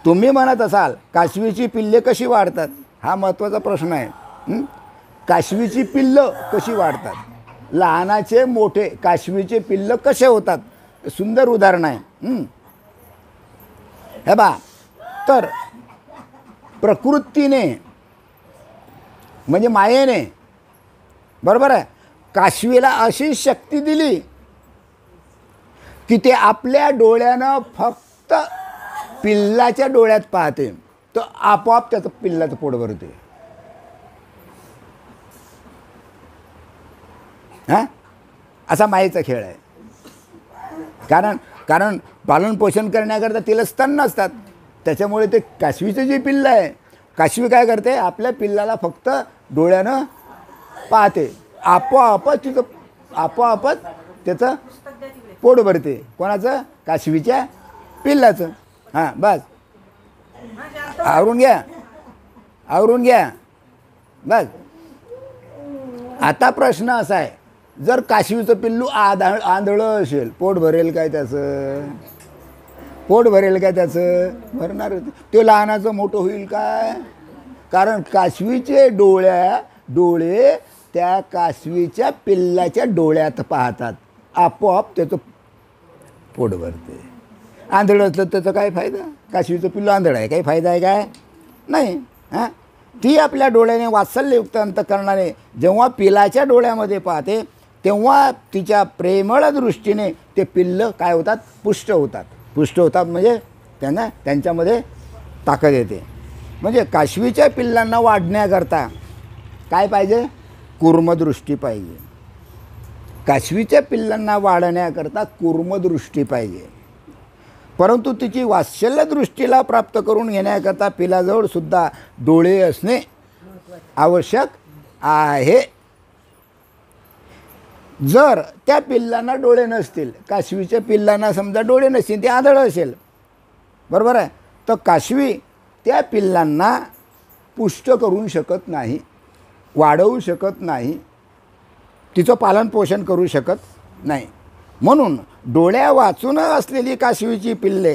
Speaker 1: तुम्ही म्हणत असाल काशवीची पिल्ले कशी वाढतात, हा महत्त्वाचा प्रश्न आहे. काशवीची पिल्लं कशी वाढतात? लहानाचे मोठे काशवीचे पिल्लं कसे होतात? सुंदर उदाहरण आहे. हे बा, तर प्रकृतीने म्हणजे मायेने, बरोबर आहे, काशवीला अशी शक्ती दिली की ते आपल्या डोळ्यानं फक्त पिल्लाच्या डोळ्यात पाहते तर आपोआप त्याचं पिल्लाचं पोट भरते. असा मायेचा खेळ आहे. कारण पालनपोषण करण्याकरता तिला स्तन नसतात. त्याच्यामुळे ते काशवीचं जे पिल्लं आहे, काशवी काय करते? आपल्या पिल्लाला फक्त डोळ्यानं पाहते, आपोआपच त्याचं पोट भरते. कोणाचं? काशवीच्या पिल्लाचं. बस आवरून घ्या बस. आता प्रश्न असा आहे, जर काशवीचं पिल्लू आंधळं असेल, पोट भरेल काय त्याचं? पोट भरेल काय त्याचं? भरणार. ते लहानाचं मोठं होईल काय? कारण काशवीचे डोळे त्या काशवीच्या पिल्लाच्या डोळ्यात पाहतात, आपोआप त्याचं पोट भरते. आंधळं असलं त्याचा काय फायदा? काशवीचं पिल्लू आंधळं आहे, काही फायदा आहे काय? नाही. ती आपल्या डोळ्याने वात्सल्ययुक्त अंतःकरणाने जेव्हा पिलाच्या डोळ्यामध्ये पाहते तेव्हा तिच्या प्रेमळ दृष्टीने ते पिल्लं काय होतात? पुष्ट होतात. पुष्ट होतात म्हणजे त्यांच्यामध्ये ताकद येते. म्हणजे काशवीच्या पिल्लांना वाढण्याकरता काय पाहिजे? कूर्मदृष्टी पाहिजे. काशवीच्या पिल्लांना वाढण्याकरता कूर्मदृष्टी पाहिजे. परंतु तिची वात्सल्य दृष्टीला प्राप्त करून घेण्याकरता पिलाजवळ सुद्धा डोळे असणे आवश्यक आहे. जर त्या पिल्लांना डोळे नसतील, काशवीच्या पिल्लांना समजा डोळे नसतील, ते आंधळ असेल, बरोबर आहे, तर काशवी त्या पिल्लांना पुष्ट करू शकत नाही, वाढवू शकत नाही, तिचं पालनपोषण करू शकत नाही. म्हणून डोळ्या वाचून असलेली काशवीची पिल्ले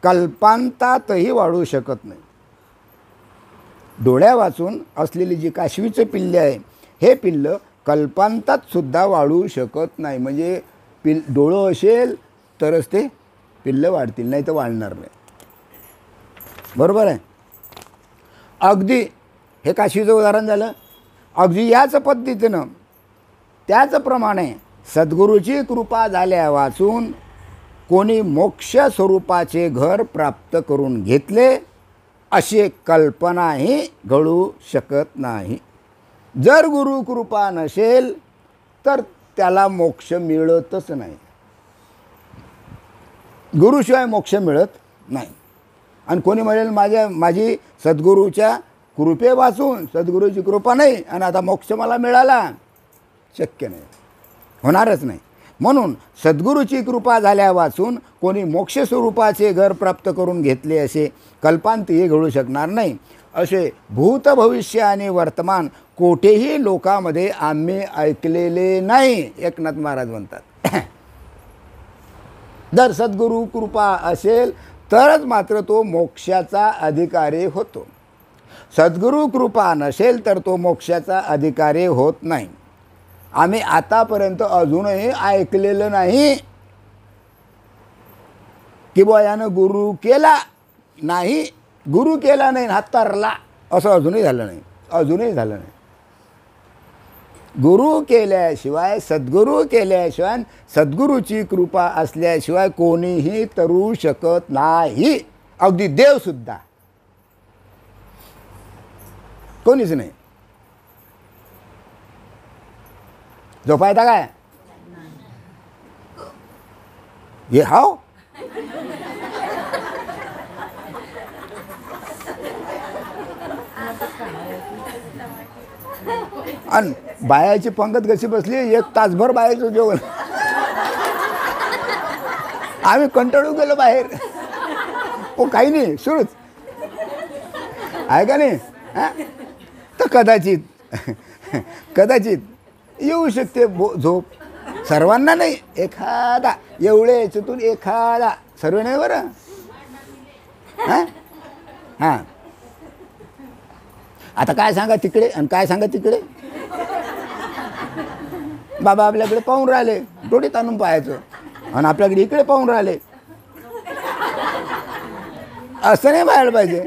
Speaker 1: कल्पांतातही वाढू शकत नाही. डोळ्या वाचून असलेली जी काशवीचे पिल्ले आहे, हे पिल्लं कल्पांतात सुद्धा वाढू शकत नाही. म्हणजे डोळं असेल तरच ते पिल्लं वाढतील, नाही तर वाढणार नाही. बरोबर आहे. अगदी हे काशवीचं उदाहरण झालं. अगदी याच पद्धतीनं त्याचप्रमाणे सद्गुरूची कृपा झाल्या वाचून कोणी मोक्ष स्वरूपाचे घर प्राप्त करून घेतले अशी कल्पनाही घडू शकत नाही. जर गुरु कृपा नसेल तर त्याला मोक्ष मिळतच नाही. गुरुशिवाय मोक्ष मिळत नाही. आणि कोणी म्हणेल माझी सद्गुरूच्या कृपे वाचून सद्गुरूची कृपा नाही आणि आता मोक्ष मला मिळाला, शक्य नाही, होणारच नाही. म्हणून सद्गुरूची कृपा झाल्या वाचून कोणी मोक्ष स्वरूपाचे घर प्राप्त करून घेतले असे कल्पांतही घडू शकणार नाही. असे भूत भविष्य आणि वर्तमान कोठेही लोकांमध्ये आम्ही ऐकलेले नाही, एकनाथ महाराज म्हणतात. जर सद्गुरू कृपा असेल तरच मात्र तो मोक्षाचा अधिकारी होतो. सद्गुरू कृपा नसेल तर तो मोक्षाचा अधिकारी होत नाही. आम्ही आतापर्यंत अजूनही ऐकलेलं नाही की बुवा यानं गुरु केला नाही, गुरु केला नाही, हा तरला, असं अजूनही झालं नाही, अजूनही झालं नाही. गुरु केल्याशिवाय, सद्गुरू केल्याशिवाय, सद्गुरूची कृपा असल्याशिवाय कोणीही तरू शकत नाही. अगदी देवसुद्धा, कोणीच नाही. झोपायचा काय हे हाव आणि बायाची पंगत कशी बसली, 1 तासभर बायाचं जेवण. आम्ही कंटाळून गेलो बाहेर. ओ काही नाही, सुरूच आहे का नाही. तर कदाचित येऊ शकते झोप. सर्वांना नाही, एखादा, एवढे याच्यातून एखादा, सर्व नाही बरं. हां आता काय सांगा तिकडे आणि काय सांगा तिकडे. बाबा आपल्याकडे पाहून राहिले, डोळे ताणून पाहायचं, आणि आपल्याकडे इकडे पाहून राहिले, असं नाही पाहायला पाहिजे.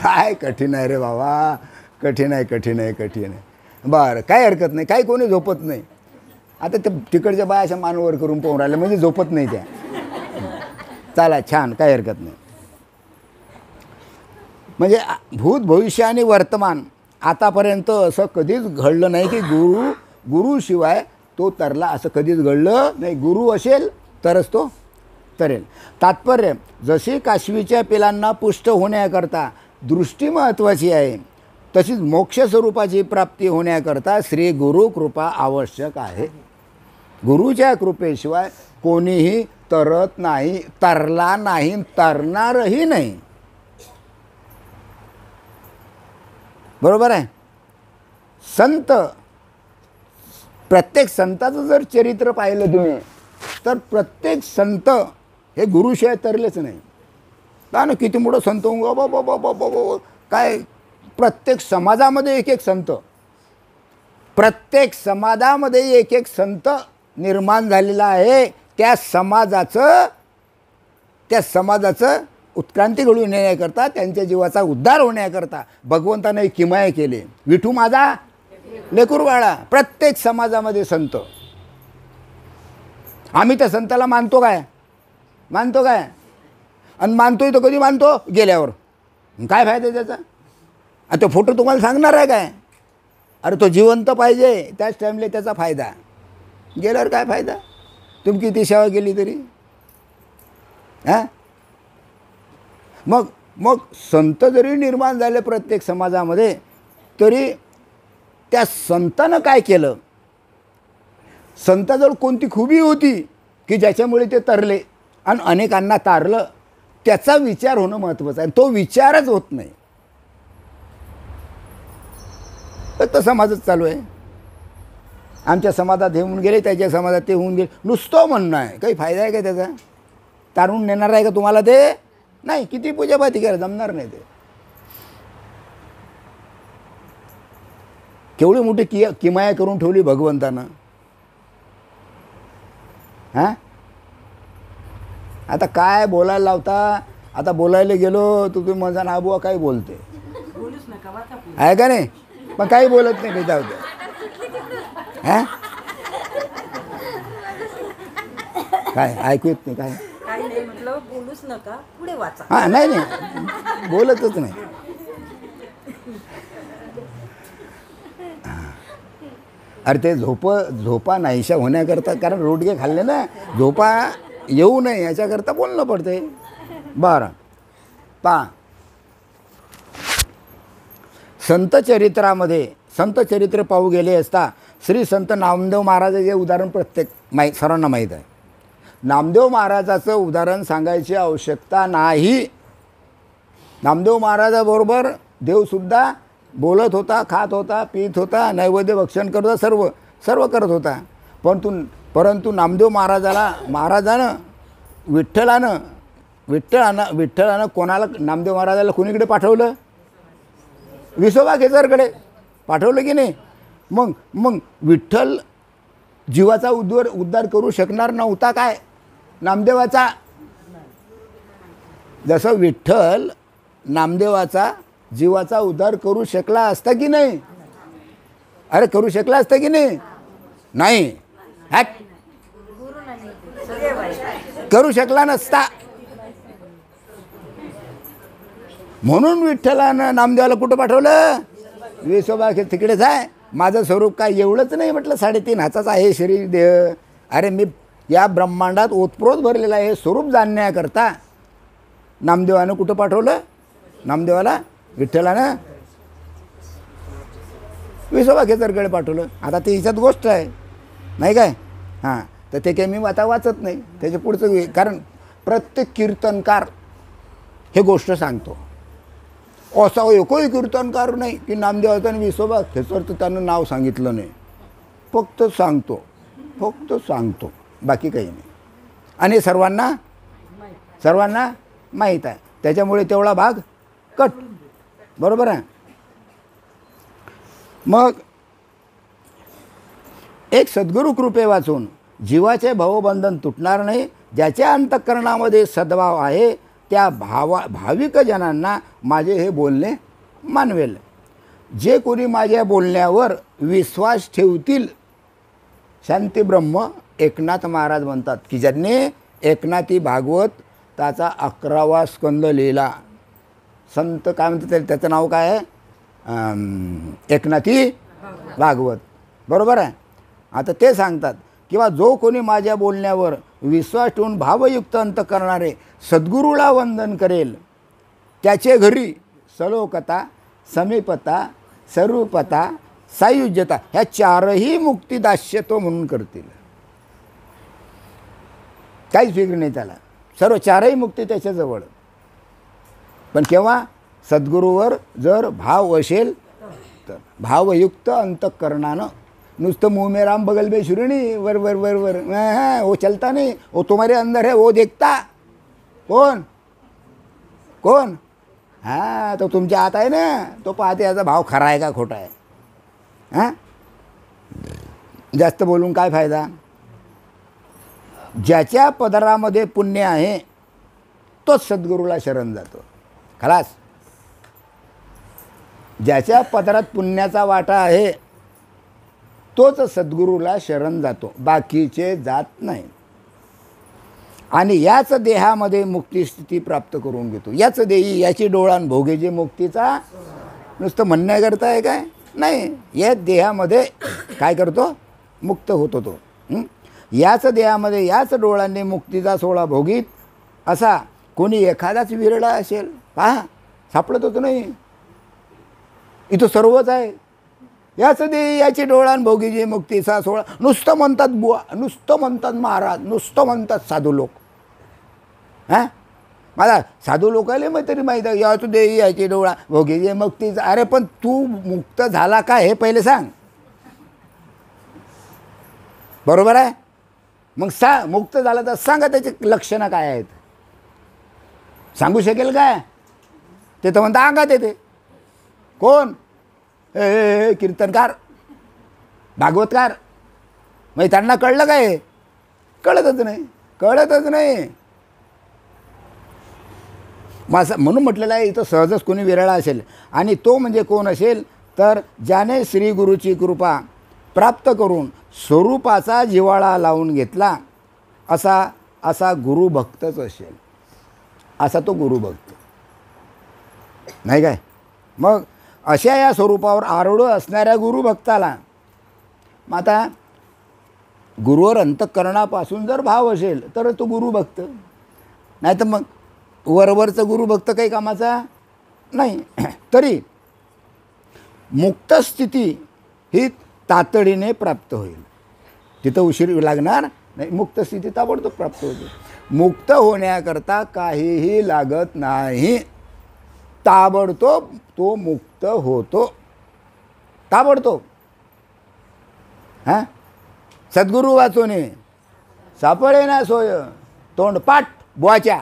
Speaker 1: काय कठीण आहे रे बाबा, कठीण आहे, कठीण आहे, कठीण आहे. बरं, काही हरकत नाही, काही कोणी झोपत नाही. आता ते तिकडच्या बाया अशा मानवर करून पाहून राहिल्या म्हणजे झोपत नाही त्या. चला छान, काही हरकत नाही. म्हणजे भूत भविष्य आणि वर्तमान आतापर्यंत असं कधीच घडलं नाही की गुरुशिवाय तो तरला, असं कधीच घडलं नाही. गुरु असेल तरच तो तरेल. तात्पर्य, जशी काशवीच्या पिलांना पुष्ट होण्याकरता दृष्टी महत्त्वाची आहे, तशीच मोक्ष स्वरूपाची प्राप्ती होण्याकरता श्री गुरु कृपा आवश्यक आहे. गुरुच्या कृपेशिवाय कोणीही तरत नाही, तरला नाही, तरणारही नाही. बरोबर आहे. संत, प्रत्येक संताचं जर चरित्र पाहिलं तुम्ही तर प्रत्येक संत हे गुरुशिवाय तरलेच नाही. का ना, किती मोठं संत काय, प्रत्येक समाजामध्ये एक एक संत, प्रत्येक समाजामध्ये एक एक संत निर्माण झालेला आहे. त्या समाजाचं उत्क्रांती घडून येण्याकरता, त्यांच्या जीवाचा उद्धार होण्याकरता भगवंताने किमया केले. विठू माझा लेकरू बाळा. प्रत्येक समाजामध्ये संत. आम्ही त्या संताला मानतो काय? आणि मानतोय तर कधी मानतो गेल्यावर. काय फायदा आहे त्याचा? आणि तो फोटो तुम्हाला सांगणार आहे काय? अरे तो जिवंत पाहिजे, त्याच टाईमला त्याचा फायदा. गेल्यावर काय फायदा? तुम्ही किती सेवा केली तरी. हां, मग मग संत जरी निर्माण झाले प्रत्येक समाजामध्ये, तरी त्या संतानं काय केलं? संताजवळ कोणती खुबी होती की ज्याच्यामुळे ते तरले आणि अनेकांना तारलं? त्याचा विचार होणं महत्त्वाचं आहे. तो विचारच होत नाही. तर समाजच चालू आहे. आमच्या समाजात हे होऊन गेले, त्याच्या समाजात ते होऊन गेले, नुसतं म्हणणं आहे. काही फायदा आहे का त्याचा? तारून नेणार आहे का तुम्हाला ते? नाही. किती पूजापाती करा, जमणार नाही ते. केवढी मोठी किमया करून ठेवली भगवंतानं. हां, आता काय बोलायला लावता? आता बोलायला गेलो तर तुम्ही माझा नाबुवा काय बोलते आहे का नाही? पण काही बोलत नाही. जाऊ दे. हां, काय ऐकू येत नाही काय?
Speaker 3: काही नाही म्हटलं, बोलूच नका, पुढे वाचा.
Speaker 1: हां, नाही नाही, बोलतच नाही. अरे ते झोपा नाहीशा होण्याकरता, कारण रोडगे खाल्ले ना, झोपा येऊ नये याच्याकरता बोलणं पडते. बरं, पहा संत चरित्रामध्ये, संत चरित्र पाहू गेले असता श्री संत नामदेव महाराजाचे उदाहरण प्रत्येक सर्वांना माहीत आहे. नामदेव महाराजाचं उदाहरण सांगायची आवश्यकता नाही. नामदेव महाराजाबरोबर देवसुद्धा बोलत होता, खात होता, पीत होता, नैवेद्य भक्षण करत होता, सर्व करत होता. परंतु नामदेव महाराजानं विठ्ठलानं कोणाला, नामदेव महाराजाला कोणीकडे पाठवलं? विसोबा केसरकडे पाठवलं की नाही? मग विठ्ठल जीवाचा उद्धार करू शकणार नव्हता काय नामदेवाचा? जसं विठ्ठल नामदेवाचा जीवाचा उद्धार करू शकला असता की नाही? अरे करू शकला असता की नाही? नाही. हॅट, करू शकला नसता. म्हणून विठ्ठलानं नामदेवाला कुठं पाठवलं? विसोबा तिकडेच आहे. माझं स्वरूप काय एवढंच नाही म्हटलं, 3.5 हाताचा आहे शरीर देह. अरे मी या ब्रह्मांडात ओतप्रोत भरलेला आहे. स्वरूप जाणण्याकरता नामदेवानं कुठं पाठवलं? नामदेवाला विठ्ठलानं विसोबा केसरकडे पाठवलं. आता ते हिच्यात गोष्ट आहे नाही काय? हां, तर ते काही मी आता वाचत नाही त्याच्या पुढचं, कारण प्रत्येक कीर्तनकार हे गोष्ट सांगतो. असा एकही कीर्तनकार नाही की नामदेवाचं आणि विसोबा केसरचं त्यानं नाव सांगितलं नाही. फक्त सांगतो, बाकी काही नाही. आणि सर्वांना माहीत आहे. त्याच्यामुळे तेवढा भाग कट. बरोबर आहे. मग एक सद्गुरू कृपे वाचून जीवाचे भावबंधन तुटणार नाही. ज्याच्या अंतःकरणामध्ये सद्भाव आहे त्या भाविक जनांना माझे हे बोलणे मानवेल. जे कोणी माझ्या बोलण्यावर विश्वास ठेवतील, शांती ब्रह्म एकनाथ महाराज म्हणतात की ज्यांनी एकनाथी भागवत त्याचा 11वा स्कंद लिहिला. संत काय म्हणतात त्याचं नाव काय आहे? एकनाथी भागवत. बरोबर आहे. आता ते सांगतात किंवा जो कोणी माझ्या बोलण्यावर विश्वास ठेवून भावयुक्त अंत करणारे सद्गुरूला वंदन करेल, त्याचे घरी सलोकता, समीपता, स्वरूपता, सायुज्यता ह्या 4ही मुक्ती दास्यत्व म्हणून करतील. काहीच वेगळं नाही त्याला. सर्व 4ही मुक्ती त्याच्याजवळ. पण केव्हा? सद्गुरूवर जर भाव असेल तर. भावयुक्त अंतःकरणानं. नुसतं मुँह में राम बगल में शुरणी वर वर वर वर वो चलता नहीं. वो तुम्हारे अंदर है, वो देखता कौन? हाँ, तो तुमच्या हात आहे ना, तो पाहते याचा भाव खरा आहे का खोटा आहे. हां, जास्त बोलून काय फायदा? ज्याच्या पदरामध्ये पुण्य आहे तोच सद्गुरूला शरण जातो. खलास. ज्याच्या पदरात पुण्याचा वाटा आहे तोच सद्गुरूला शरण जातो, बाकीचे जात नाही. आणि याच देहामध्ये मुक्तिस्थिती प्राप्त करून घेतो. याच देही याची डोळान भोगे जे मुक्तीचा नुसतं म्हणण्याकरता आहे काय नाही. या देहामध्ये काय करतो मुक्त होतो तो. याच देहामध्ये याच डोळ्यांनी मुक्तीचा सोहळा भोगीत असा कोणी एखादाच विरळा असेल. पहा सापडत होतं नाही. इथं सर्वच आहे. याच देही याची डोळान भोगी जे मुक्तीचा सोहळा. नुसतं म्हणतात बुवा, नुसतं म्हणतात महाराज, नुसतं म्हणतात साधू लोक. हां मला साधू लोकाले मग तरी माहीत आहे याच देही याची डोळा भोगी जे मुक्तीचा. अरे पण तू मुक्त झाला का हे पहिले सांग. बरोबर आहे. मग मुक्त झाला तर सांगा त्याची लक्षणं काय आहेत. सांगू शकेल काय. ते तर म्हणता अंगात येते. कोण कीर्तनकार भागवतकार. मग त्यांना कळलं काय. कळतच नाही. म्हणून म्हटलेलं आहे इथं सहजच कोणी विरळा असेल. आणि तो म्हणजे कोण असेल तर ज्याने श्री गुरुची कृपा प्राप्त करून स्वरूपाचा जिव्हाळा लावून घेतला असा गुरुभक्तच असेल. असा तो गुरुभक्त नाही काय. मग अशा या स्वरूपावर आरूढ असणाऱ्या गुरुभक्ताला मग आता गुरुवर अंतःकरणापासून जर भाव असेल तर तो गुरुभक्त. नाही तर मग वरवरचं गुरुभक्त काही कामाचा नाही. तरी मुक्त स्थिती ही तातडीने प्राप्त होईल. तिथं उशीर लागणार नाही. मुक्त स्थिती ताबडतोब प्राप्त होते. मुक्त होण्याकरता काहीही लागत नाही. ताबडतोब तो मुक्त होतो. ताबडतोब. हां सद्गुरू वाचोने सापळे ना सोय तोंडपाठ बुवाच्या.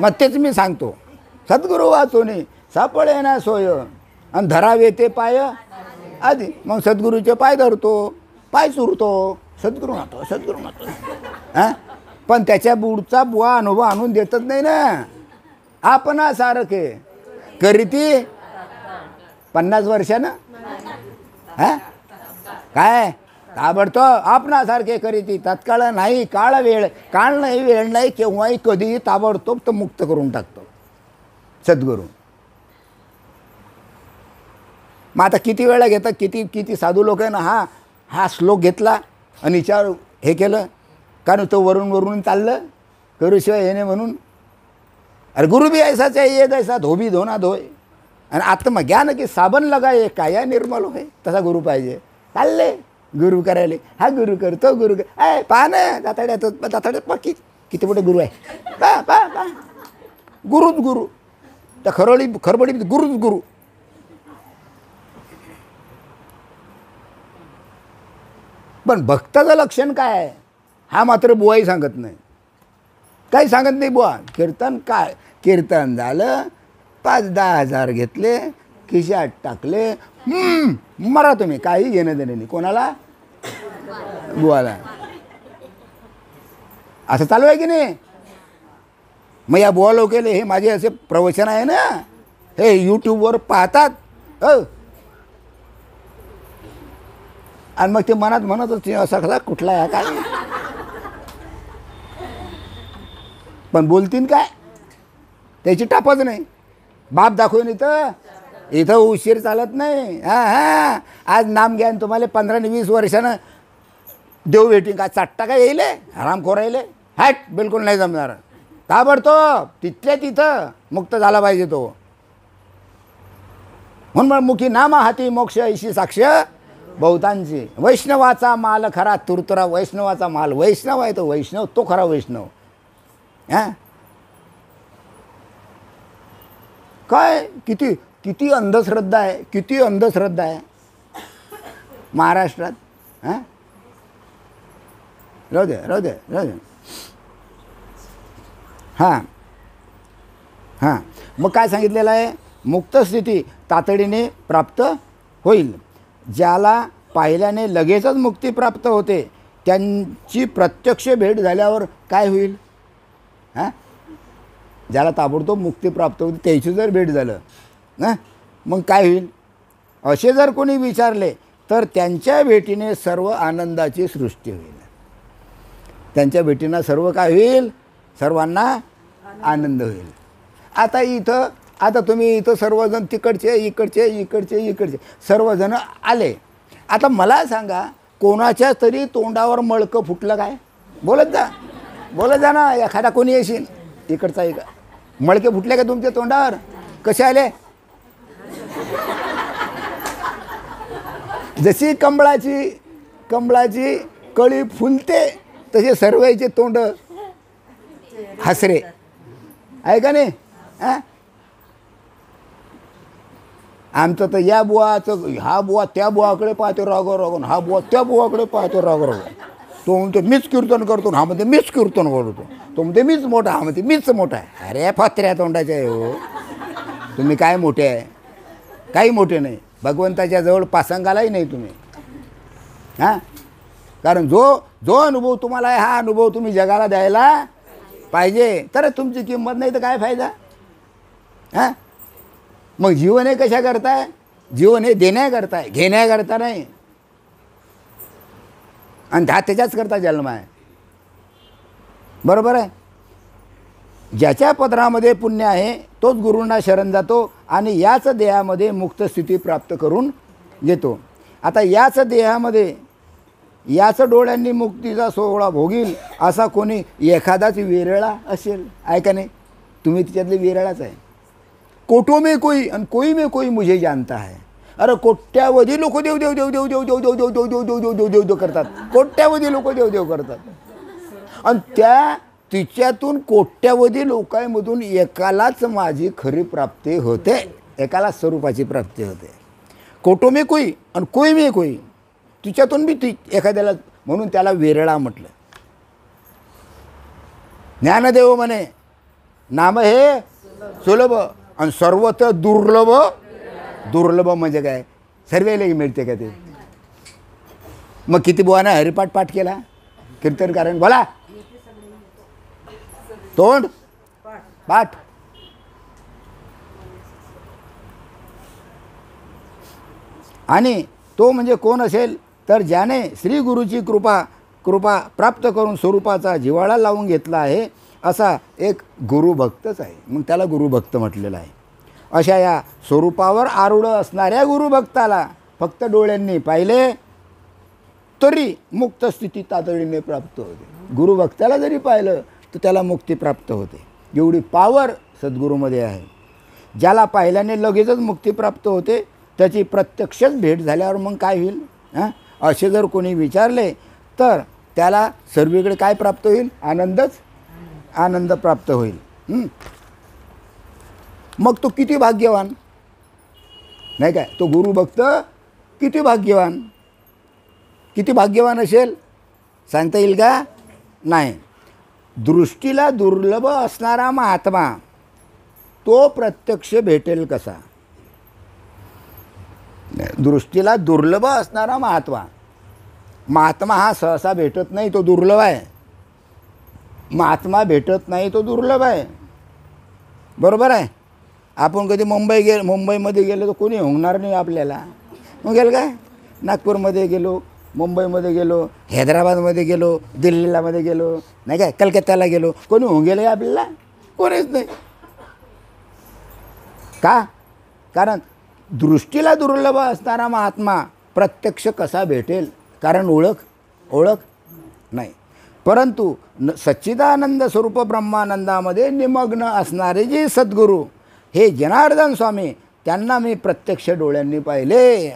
Speaker 1: मग तेच मी सांगतो. सद्गुरू वाचोने सापळे ना सोय आणि धरावे ते पाय आधी. मग सद्गुरूचे पाय धरतो, पाय चुरतो, सद्गुरू नातो. हां पण त्याच्या बुडचा बुवा अनुभव आणून देतच नाही ना. आपणासारखे करीती 50 वर्षानं. हां काय ताबडतो आपणासारखे करीती तत्काळ नाही. काळ नाही वेळ नाही केव्हाही कधीही ताबडतोब तो मुक्त करून टाकतो सद्गुरू. मग आता किती वेळा घेतात. किती साधू लोक आहे ना. हा श्लोक घेतला आणि हिच्यावर हे केलं कारण तो वरून चाललं करूशिवाय येणे म्हणून. अरे गुरु भी ऐसाच आहे ये ऐसा धोबी धोना धोय. आणि आत्मज्ञान की साबण लगाय काया निर्मल होय. तसा गुरु पाहिजे. चालले गुरु करायले. हा गुरु करतो गुरु पहा ना दाताड्यात पक्की किती मोठे गुरु आहे. पा गुरुच गुरु. त्या खरबडी गुरुच गुरु. पण भक्ताचं लक्षण काय आहे हा मात्र बुवाही सांगत नाही. काही सांगत नाही बुवा. कीर्तन झालं 5-10 हजार घेतले खिशात टाकले मरा तुम्ही. काही घेणं देणं नाही कोणाला. बुवाला. असं चालू आहे की नाही. मग या बुवा लोकेले हे माझे असे प्रवचन आहे ना हे यूट्यूबवर पाहतात. आणि मग ते मनात म्हणतच असा कसा कुठला आहे काय. पण बोलतीन काय त्याची टापच नाही. बाप दाखवून इथं उशीर चालत नाही. हां आज नाम घ्या तुम्हाला 15-20 वर्षानं देव भेटीन का चाट्टा काय येईल आरामखोर राहिले. हॅट बिलकुल नाही जमणार. ताबडतोब तिथल्या तिथं मुक्त झाला पाहिजे तो. म्हणून मुखी नामा हाती मोक्ष ऐशी साक्ष बहुतांची. वैष्णवाचा माल खरा तुरतुरा. वैष्णवाचा माल वैष्णव आहे तो वैष्णव तो खरा वैष्णव. हां काय किती अंधश्रद्धा आहे. किती अंधश्रद्धा आहे महाराष्ट्रात. हां राहू दे. हां मग काय सांगितलेलं आहे. मुक्त स्थिती तातडीने प्राप्त होईल. ज्याला पाहिल्याने लगेचच मुक्ती प्राप्त होते त्यांची प्रत्यक्ष भेट झाल्यावर काय होईल. हां ज्याला ताबडतोब मुक्ती प्राप्त होते त्याची जर भेट झालं ना मग काय होईल. असे जर कोणी विचारले तर त्यांच्या भेटीने सर्व आनंदाची सृष्टी होईल. त्यांच्या भेटीनं सर्व काय होईल, सर्वांना आनंद होईल. आता तुम्ही इथं सर्वजण तिकडचे इकडचे इकडचे इकडचे सर्वजण आले. आता मला सांगा, कोणाच्या तरी तोंडावर मळकं फुटलं काय? बोलत जा ना. एखादा कोणी येशील इकडचा मळके फुटले का तुमच्या तोंडावर? कसे आले? जशी कमळाची कळी फुलते तसे सर्वांचे तोंड हसरे आहे का नाही? आमचं तर या बुवाचं, हा बुवा त्या बुवाकडे पाहतो रागो, हा बुवा त्या बुवाकडे पाहतो रागो. तो म्हणतो मीच कीर्तन करतो, हा म्हणते मीच कीर्तन करतो. तो म्हणते मीच मोठा, हा म्हणते मीच मोठा आहे. अरे फत्र्या तोंडाचे आहे हो तुम्ही. काय मोठे आहे? काही मोठे नाही. भगवंताच्या जवळ पासंगालाही नाही तुम्ही. कारण जो अनुभव तुम्हाला आहे, हा अनुभव तुम्ही जगाला द्यायला पाहिजे. तर तुमची किंमत नाही तर काय फायदा? मग जीवन हे कशा करताय? जीवन हे देण्याकरताय, घेण्याकरता नाही. आणि त्याच्याच करता जन्म आहे. बरोबर आहे. ज्याच्या पदरामध्ये पुण्य आहे तोच गुरूंना शरण जातो आणि याच देहामध्ये मुक्त स्थिती प्राप्त करून घेतो. आता याच देहामध्ये याच डोळ्यांनी मुक्तीचा सोहळा भोगील असा कोणी एखादाच विरळा असेल, आहे का नाही? तुम्ही तिच्यातले विरळाच आहे. कोटो में कोई आणि कोई में कोई मुझे जानता है. अरे कोट्यावधी लोक देव देव देव देव देव देव देव देव देव देव देव देव देव देव देव करतात. कोट्यावधी लोक देव देव करतात. आणि तिच्यातून कोट्यावधी लोकांमधून एकालाच माझी खरी प्राप्ती होते, एकाला स्वरूपाची प्राप्ती होते. कोटो में कोई आणि कोई में कोई, तिच्यातून बी ती एखाद्याला, म्हणून त्याला विरळा म्हटलं. ज्ञानदेव म्हणे नाम हे सुलभ आणि सर्वत्र दुर्लभ. दुर्लभ म्हणजे काय? सर्वेला मिळते का ते? मग किती बुवाना हरिपाठ पाठ केला कीर्तनकारांनी? बोला. तोंड पाठ. आणि तो म्हणजे कोण असेल तर ज्याने श्री गुरुची कृपा प्राप्त करून स्वरूपाचा जिव्हाळा लावून घेतला आहे असा एक गुरुभक्तच आहे. मग त्याला गुरुभक्त म्हटलेलं आहे. अशा या स्वरूपावर आरूढ असणाऱ्या गुरुभक्ताला फक्त डोळ्यांनी पाहिले तरी मुक्त स्थिती तातडीने प्राप्त होते. गुरुभक्ताला जरी पाहिलं तर त्याला मुक्ती प्राप्त होते. एवढी पावर सद्गुरूमध्ये आहे. ज्याला पाहिल्याने लगेचच मुक्ती प्राप्त होते त्याची प्रत्यक्षच भेट झाल्यावर मग काय होईल? असे जर कोणी विचारले तर त्याला सर्वीकडे काय प्राप्त होईल? आनंद प्राप्त होईल. मग तो किती भाग्यवान, नाही काय? तो गुरुभक्त किती भाग्यवान असेल सांगता येईल का? नाही. दृष्टीला दुर्लभ असणारा महात्मा तो प्रत्यक्ष भेटेल कसा? दृष्टीला दुर्लभ असणारा महात्मा हा सहसा भेटत नाही, तो दुर्लभ आहे. महात्मा भेटत नाही, तो दुर्लभ आहे. बरोबर आहे. आपण कधी मुंबईमध्ये गेलो तर कोणी होणार नाही आपल्याला. मग गेलं काय? नागपूरमध्ये गेलो, मुंबईमध्ये गेलो, हैदराबादमध्ये गेलो, दिल्लीमध्ये गेलो, नाही काय, कलकत्त्याला गेलो, कोणी होऊन गेलं आपल्याला? कोणीच नाही. का? कारण दृष्टीला दुर्लभ असणारा महात्मा प्रत्यक्ष कसा भेटेल? कारण ओळख नाही. परंतु सच्चिदानंद स्वरूप ब्रह्मानंदामध्ये निमग्न असणारे जे सद्गुरू हे जनार्दन स्वामी, त्यांना मी प्रत्यक्ष डोळ्यांनी पाहिले.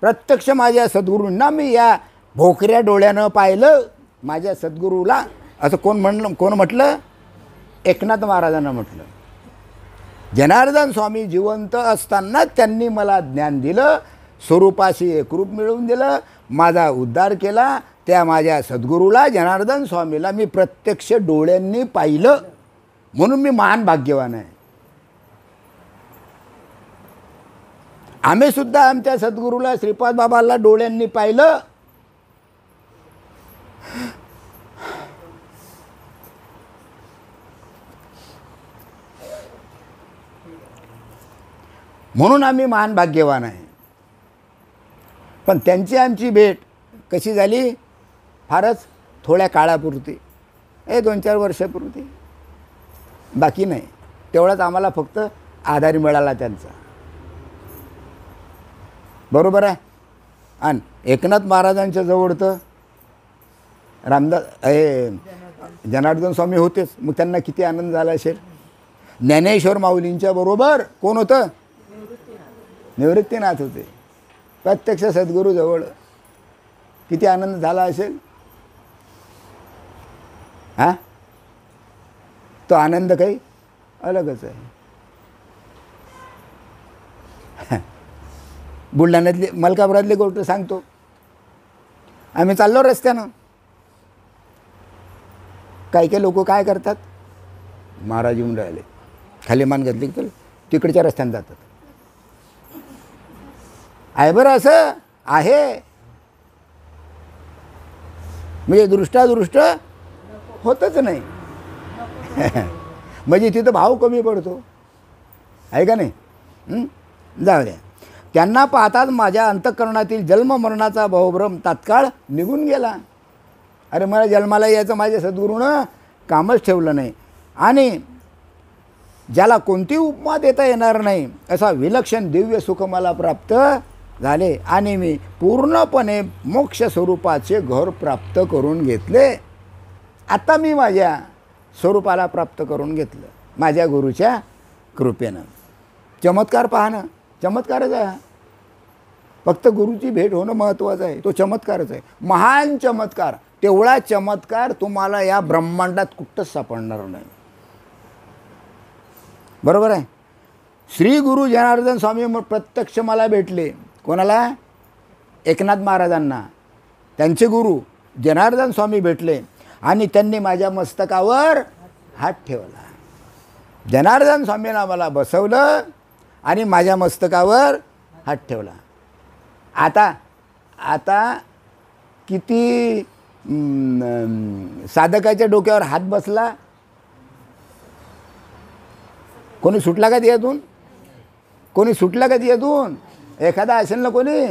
Speaker 1: प्रत्यक्ष माझ्या सद्गुरूंना मी या भोकऱ्या डोळ्यानं पाहिलं. माझ्या सद्गुरूला असं कोण म्हटलं? एकनाथ महाराजांना म्हटलं. जनार्दन स्वामी जिवंत असताना त्यांनी मला ज्ञान दिलं, स्वरूपाशी एकरूप मिळवून दिलं, माझा उद्धार केला. त्या माझ्या सद्गुरूला जनार्दन स्वामीला मी प्रत्यक्ष डोळ्यांनी पाहिलं, म्हणून मी महान भाग्यवान आहे. आम्ही सुद्धा आमच्या सद्गुरूला श्रीपाद बाबाला डोळ्यांनी पाहिलं. म्हणून आम्ही महान भाग्यवान आहे. पण त्यांची आमची भेट कशी झाली? फारच थोड्या काळापुरती. 2-4 वर्षापूर्वी, बाकी नाही. तेवढाच आम्हाला फक्त आधार मिळाला त्यांचा. बरोबर आहे. आणि एकनाथ महाराजांच्या जवळ तर रामदास हे जनार्दन स्वामी होतेच, मग त्यांना किती आनंद झाला असेल. ज्ञानेश्वर माऊलींच्या बरोबर कोण होतं? निवृत्तीनाथ होते. प्रत्यक्ष सद्गुरूजवळ किती आनंद झाला असेल. हां, तो आनंद काही अलगच आहे. बुलढाण्यातली मलकापुरातली गोष्ट सांगतो. आम्ही चाललो रस्त्यानं, काही लोक काय करतात, महाराज येऊन राहिले, खाली मान घातली तर तिकडच्या रस्त्यानं जातात. आहे बरं, असं आहे. म्हणजे दृष्टादृष्ट होतच नाही. म्हणजे तिथं भाव कमी पडतो, आहे का नाही. जाऊ द्या. त्यांना पाहताच माझ्या अंतःकरणातील जन्ममरणाचा भावभ्रम तात्काळ निघून गेला. अरे मला जन्माला यायचं माझ्या सद्गुरूनं कामच ठेवलं नाही, आणि ज्याला कोणती उपमा देता येणार नाही असा विलक्षण दिव्य सुख मला प्राप्त झाले, आणि मी पूर्णपणे मोक्ष स्वरूपाचे घर प्राप्त करून घेतले. आता मी माझ्या स्वरूपाला प्राप्त करून घेतलं माझ्या गुरुच्या कृपेनं. चमत्कार पाहणं चमत्कारच आहे. फक्त गुरुची भेट होणं महत्त्वाचं आहे. तो चमत्कारच आहे, महान चमत्कार. तेवढा चमत्कार तुम्हाला या ब्रह्मांडात कुठंच सापडणार नाही. बरोबर आहे. श्री गुरु जनार्दन स्वामी प्रत्यक्ष मला भेटले. कोणाला? एकनाथ महाराजांना. त्यांचे गुरु जनार्दन स्वामी भेटले आणि त्यांनी माझ्या मस्तकावर हात ठेवला. जनार्दन स्वामींना मला बसवलं आणि माझ्या मस्तकावर हात ठेवला. आता किती साधकाच्या डोक्यावर हात बसला? कोणी सुटला का त्यातून? कोणी सुटला का त्यातून? एखादा असेल ना कोणी.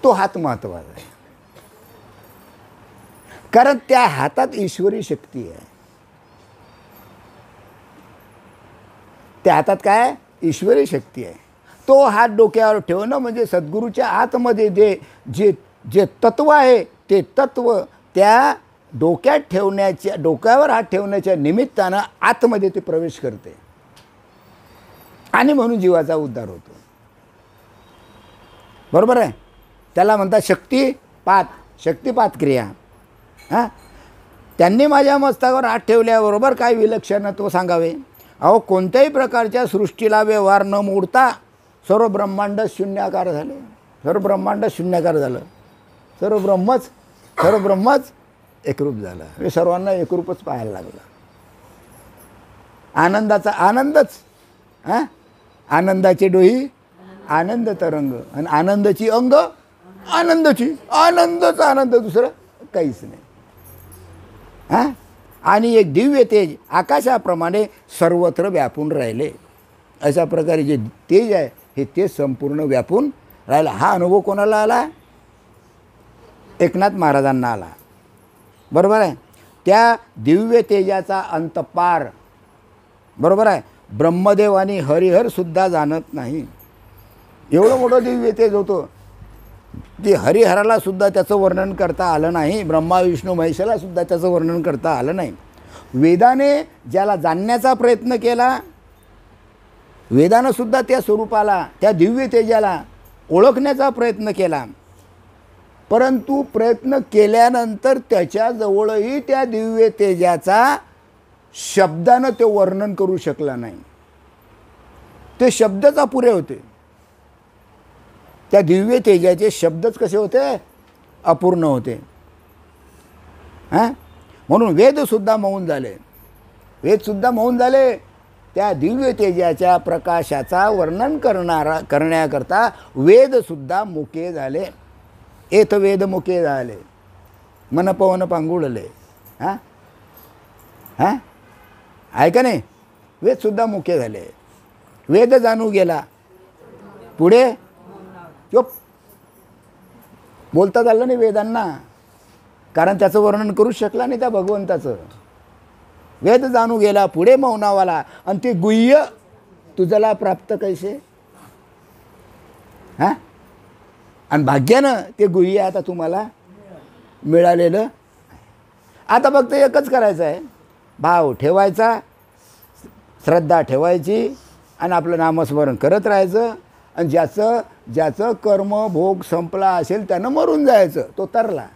Speaker 1: तो हात महत्त्वाचा आहे, कारण त्या हातात ईश्वरी शक्ती आहे. त्या हातात काय? ईश्वरी शक्ती आहे. तो हात डोक्यावर ठेवणं म्हणजे सद्गुरूच्या आतमध्ये जे जे तत्व आहे ते तत्व त्या डोक्यात ठेवण्याच्या, डोक्यावर हात ठेवण्याच्या निमित्तानं आतमध्ये ते प्रवेश करते, आणि म्हणून जीवाचा उद्धार होतो. बरोबर आहे. त्याला म्हणतात शक्तिपात क्रिया. हां, त्यांनी माझ्या मस्तकावर हात ठेवल्याबरोबर काय विलक्षणत्व सांगावे. अहो, कोणत्याही प्रकारच्या सृष्टीला व्यवहार न मोडता सर्व ब्रह्मांड शून्याकार झाले. सर्व ब्रह्मांड शून्याकार झालं. सर्व ब्रह्मच एकरूप झालं. हे सर्वांना एकरूपच पाहायला लागलं. आनंदाचा आनंदच. हां, आनंदाचे डोही आनंद तरंग, आणि आनंदाची अंग आनंदाची आनंदच आनंद, दुसरं काहीच नाही. हां, आणि एक दिव्य तेज आकाशाप्रमाणे सर्वत्र व्यापून राहिले. अशा प्रकारे जे तेज आहे हे तेज संपूर्ण व्यापून राहिला. हा अनुभव कोणाला आला? एकनाथ महाराजांना आला. बरोबर आहे. त्या दिव्य तेजाचा अंत पार. बरोबर आहे. ब्रह्मदेव आणि हरिहरसुद्धा जाणत नाही. एवढं मोठं दिव्य तेज होतं ते हरिहराला सुद्धा त्याचं वर्णन करता आलं नाही. ब्रह्मा विष्णू महेशाला सुद्धा त्याचं वर्णन करता आलं नाही. वेदाने ज्याला जाणण्याचा प्रयत्न केला, वेदानं सुद्धा त्या स्वरूपाला, त्या दिव्य तेजाला ओळखण्याचा प्रयत्न केला, परंतु प्रयत्न केल्यानंतर त्याच्याजवळही त्या दिव्य तेजाचा शब्दानं ते वर्णन करू शकला नाही. ते शब्दच अपुरे होते. त्या दिव्य तेजाचे शब्दच कसे होते? अपूर्ण होते. हां, म्हणून वेदसुद्धा मौन झाले. त्या दिव्य तेजाच्या प्रकाशाचा वर्णन करण्याकरता वेदसुद्धा मुके झाले. एथ वेद मुके झाले, मन पवन पांगुळले. हां हां, आहे का नाही? वेदसुद्धा मुके झाले. वेद जाणू गेला, पुढे चुप. बोलता आलं नाही वेदांना. कारण त्याचं वर्णन करूच शकला नाही त्या भगवंताचं. वेद जाणू गेला पुढे मौनावाला आणि ते गुह्य तुझला प्राप्त कैसे. हां, आणि भाग्यानं ते गुह्य आता तुम्हाला मिळालेलं. आता फक्त एकच करायचं आहे, भाव ठेवायचा, श्रद्धा ठेवायची आणि आपलं नामस्मरण करत राहायचं. आणि ज्याचं कर्म भोग संपला असेल त्यानं मरून जायचं, तो तरला.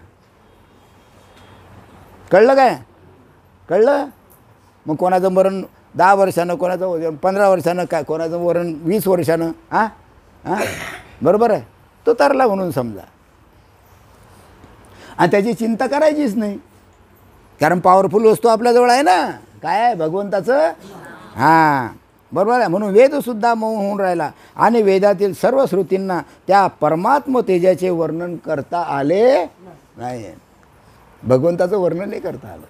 Speaker 1: कळलं काय? कळलं? मग कोणाचं मरण 10 वर्षानं, कोणाचं 15 वर्षानं, काय कोणाचं मरण 20 वर्षानं. हां हां, बरोबर आहे. तो तरला म्हणून समजा. आणि त्याची चिंता करायचीच नाही, कारण पॉवरफुल वस्तू आपल्याजवळ आहे ना. काय आहे? भगवंताचं. हां, बरोबर आहे. म्हणून वेदसुद्धा मौन होऊन राहिला आणि वेदातील सर्व श्रुतींना त्या परमात्म तेजाचे वर्णन करता आले नाही. भगवंताचं वर्णन नाही करता आलं.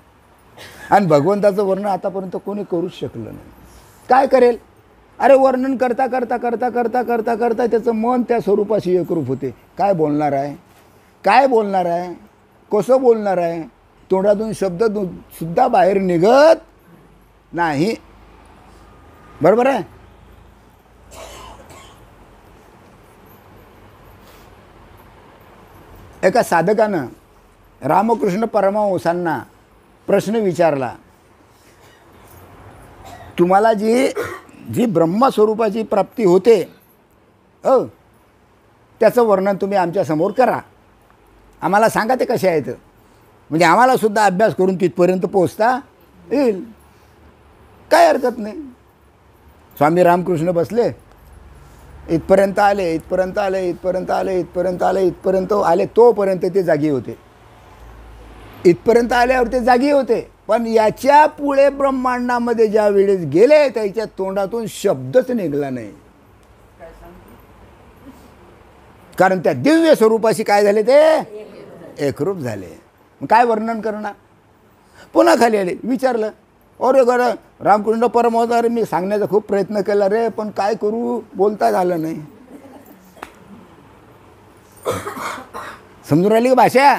Speaker 1: आणि भगवंताचं वर्णन आतापर्यंत कोणी करूच शकलं नाही. काय करेल? अरे वर्णन करता करता करता करता करता करता त्याचं मन त्या स्वरूपाशी एकरूप होते. काय बोलणार आहे? काय बोलणार आहे? कसं बोलणार आहे? तोंडातून शब्द सुद्धा बाहेर निघत नाही. बरोबर आहे. एका साधकानं रामकृष्ण परमहंसांना प्रश्न विचारला, तुम्हाला जी ब्रह्मस्वरूपाची प्राप्ती होते त्याचं वर्णन तुम्ही आमच्यासमोर करा. आम्हाला सांगा ते कसे आहेत, म्हणजे आम्हालासुद्धा अभ्यास करून तिथपर्यंत पोचता येईल. काय हरकत नाही. स्वामी रामकृष्ण बसले, इथपर्यंत आले, इथपर्यंत आले, इथपर्यंत आले, इथपर्यंत आले, इथपर्यंत आले, तोपर्यंत ते जागी होते. इथपर्यंत आल्यावर ते जागी होते. पण याच्या पुढे ब्रह्मांडामध्ये ज्या वेळेस गेले त्याच्या तोंडातून शब्दच निघाला नाही. कारण त्या दिव्य स्वरूपाशी काय झाले? ते एकरूप झाले. मग काय वर्णन करणार? पुन्हा खाली आले, विचारलं, अरे गरं रामकृष्ण परमहंस, अरे मी सांगण्याचा खूप प्रयत्न केला रे, पण काय करू, बोलता झालं नाही. समजून राहिली का भाषा?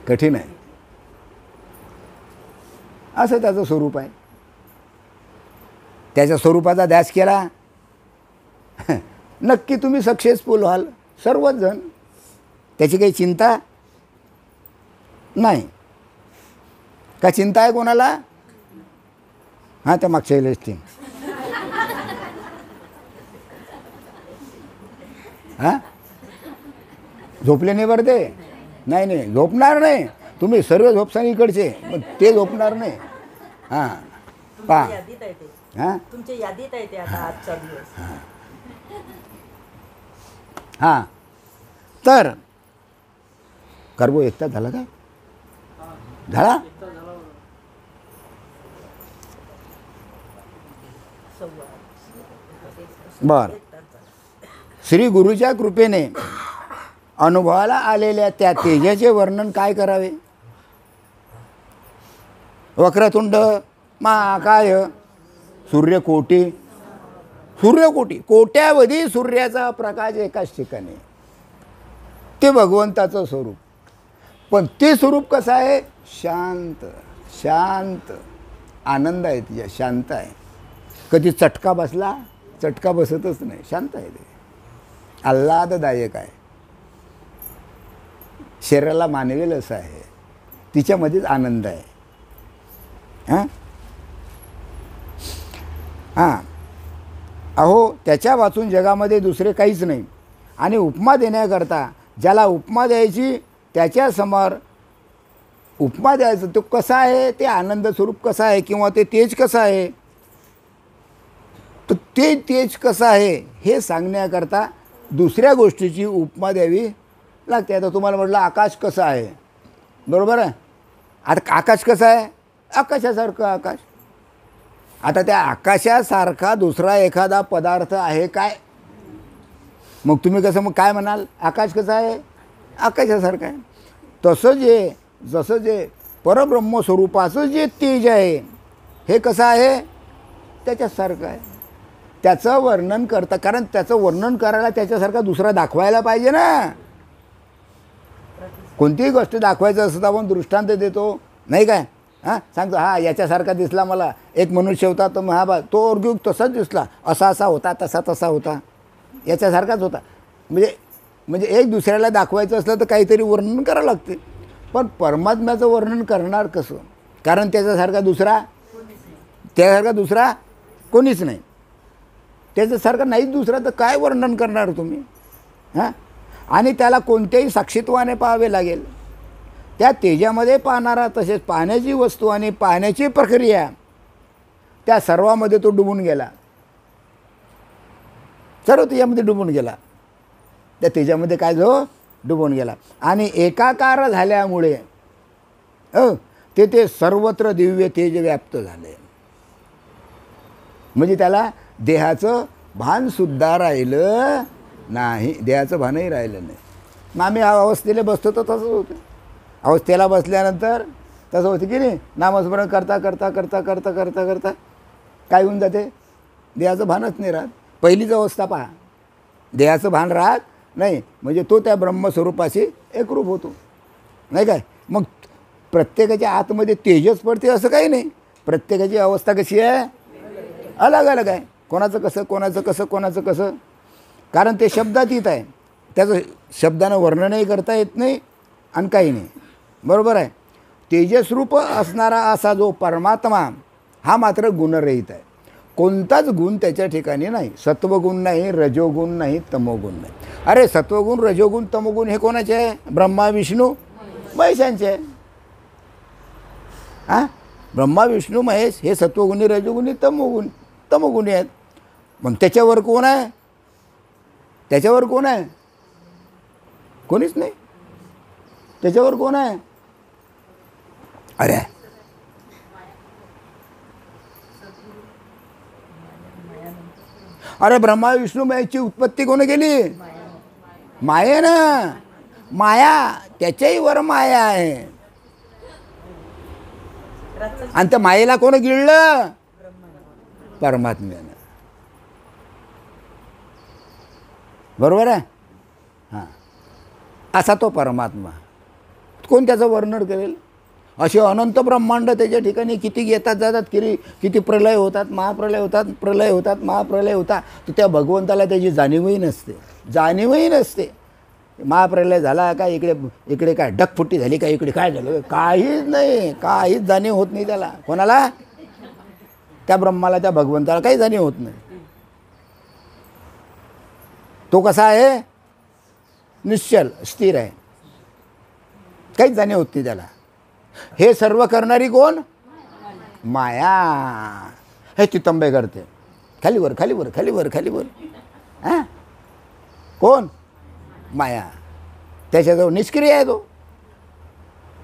Speaker 1: कठीण आहे. असं त्याचं स्वरूप आहे. त्याच्या स्वरूपाचा ध्यास केला नक्की तुम्ही सक्सेसफुल व्हाल सर्वच जण. त्याची काही चिंता नाही. का चिंता आहे कोणाला? हां, त्या मागच्या लिस्टिंग. हां, झोपले नाही बरं ते? नाही नाही, झोपणार नाही. तुम्ही सर्व झोपसान इकडचे, पण ते झोपणार नाही. हां, पहा. हां,
Speaker 3: तुमच्या यादीत आहे ते आता आजचा दिवस.
Speaker 1: हां, तर करबो 1 तास झाला काय? झाला? बर. श्री गुरुच्या कृपेने अनुभवाला आलेल्या त्या तेजाचे वर्णन काय करावे? वक्रतुंड महाकाय सूर्यकोटी, सूर्यकोटी कोट्यावधी सूर्याचा प्रकाश एकाच ठिकाणी, ते भगवंताचं स्वरूप. पण ते स्वरूप कसं आहे? शांत. शांत आनंद आहे, तिच्या शांत आहे. कधी चटका बसला? चटका बसतच नाही, शांत आहे ते. आल्हाददायक आहे, शरीराला मानवेल असं आहे. तिच्यामध्येच आनंद आहे. हां हां, अहो त्याच्या वाचून जगामध्ये दुसरे काहीच नाही. आणि उपमा देण्याकरता ज्याला उपमा द्यायची त्याच्यासमोर उपमा द्यायचं, तो कसा आहे? ते आनंद स्वरूप कसं आहे, किंवा ते तेज कसं आहे, तर ते तेज कसं आहे हे सांगण्याकरता दुसऱ्या गोष्टीची उपमा द्यावी लागते. आता तुम्हाला म्हटलं आकाश कसं आहे, बरोबर आहे. आता आकाश कसं आहे? आकाशासारखं आकाश. आता त्या आकाशासारखा दुसरा एखादा पदार्थ आहे काय? मग तुम्ही कसं मग काय म्हणाल? आकाश कसं आहे? आकाशासारखं आहे. जसं जे परब्रह्म स्वरूपाचं जे तेज आहे हे कसं आहे? त्याच्यासारखं आहे. त्याचं वर्णन करता, कारण त्याचं वर्णन करायला त्याच्यासारखा दुसरा दाखवायला पाहिजे ना. कोणतीही गोष्ट दाखवायचं असतं तर आपण दृष्टांत देतो, नाही काय? हां, सांगतो हां याच्यासारखा दिसला मला एक मनुष्य होता, तर मग हा बा तो अर्ग्यू तसाच दिसला, असा असा होता, तसा तसा होता, याच्यासारखाच होता. म्हणजे एक दुसऱ्याला दाखवायचं असलं तर काहीतरी वर्णन करावं लागते. पण परमात्म्याचं वर्णन करणार कसं? कारण त्याच्यासारखा दुसरा कोणीच नाही. त्याच्यासारखा नाहीच दुसरा, तर काय वर्णन करणार तुम्ही? हां, आणि त्याला कोणत्याही साक्षीत्वाने पाहावे लागेल. त्या तेजामध्ये पाहणारा, तसेच पाहण्याची वस्तू आणि पाहण्याची प्रक्रिया, त्या सर्वामध्ये तो डुबून गेला. सर्व तेजामध्ये डुबून गेला. त्या तेजामध्ये काय जो डुबून गेला आणि एकाकार झाल्यामुळे ते सर्वत्र दिव्य तेज व्याप्त झाले. म्हणजे त्याला देहाचं भानसुद्धा राहिलं नाही, देहाचं भानही राहिलं नाही. मग आम्ही अवस्थेला बसतो तर तसंच होतं. अवस्थेला बसल्यानंतर तसं होतं की नाही, नामस्मरण करता करता करता करता करता करता काय होऊन जाते, देहाचं भानच नाही राहत. पहिलीच अवस्था पहा, देहाचं भान राहत नाही, म्हणजे तो त्या ब्रह्मस्वरूपाशी एकरूप होतो, नाही काय? मग प्रत्येकाच्या आतमध्ये तेजच पडते असं काही नाही. प्रत्येकाची अवस्था कशी आहे, अलग अलग आहे. कोणाचं कसं कोणाचं कसं कोणाचं कसं, कारण ते शब्दातीत आहे. त्याचं शब्दानं वर्णनही करता येत नाही आणि काही नाही. बरोबर आहे. तेजस्रूप असणारा असा जो परमात्मा हा मात्र गुणरहित आहे. कोणताच गुण त्याच्या ठिकाणी नाही. सत्वगुण नाही, रजोगुण नाही, तमोगुण नाही. अरे सत्वगुण रजोगुण तमोगुण हे कोणाचे आहे? ब्रह्मा विष्णू महेशांचे आहे. हां, ब्रह्मा विष्णू महेश हे सत्वगुणी रजोगुणी तमोगुणी आहेत. मग त्याच्यावर कोण आहे? त्याच्यावर कोण आहे? कोणीच नाही. त्याच्यावर कोण आहे? अरे ब्रह्मा विष्णू महेशची उत्पत्ती कोणी केली? मायेनं. माया, त्याच्याही वर माया आहे. आणि त्या मायेला कोण गिळलं? परमात्म्यानं. बरोबर आहे. हां, असा तो परमात्मा. कोण त्याचं वर्णन करेल? असे अनंत ब्रह्मांड त्याच्या ठिकाणी किती येतात जातात, किती प्रलय होतात, महाप्रलय होतात, प्रलय होतात, महाप्रलय होतात. तर त्या भगवंताला त्याची जाणीवही नसते. महाप्रलय झाला का, इकडे काय ढगफुट्टी झाली का, इकडे काय झालं, काहीच नाही. काहीच जाणीव होत नाही त्याला. कोणाला? त्या ब्रह्माला, त्या भगवंताला काही जाणीव होत नाही. तो कसा आहे? निश्चल स्थिर आहे. काहीच जाणीव होत नाही त्याला. हे सर्व करणारी कोण? माया. हे तितंबे करते, खालीवर खालीवर खालीवर खालीवर. हां, कोण? माया. त्याच्याजवळ निष्क्रिय आहे तो.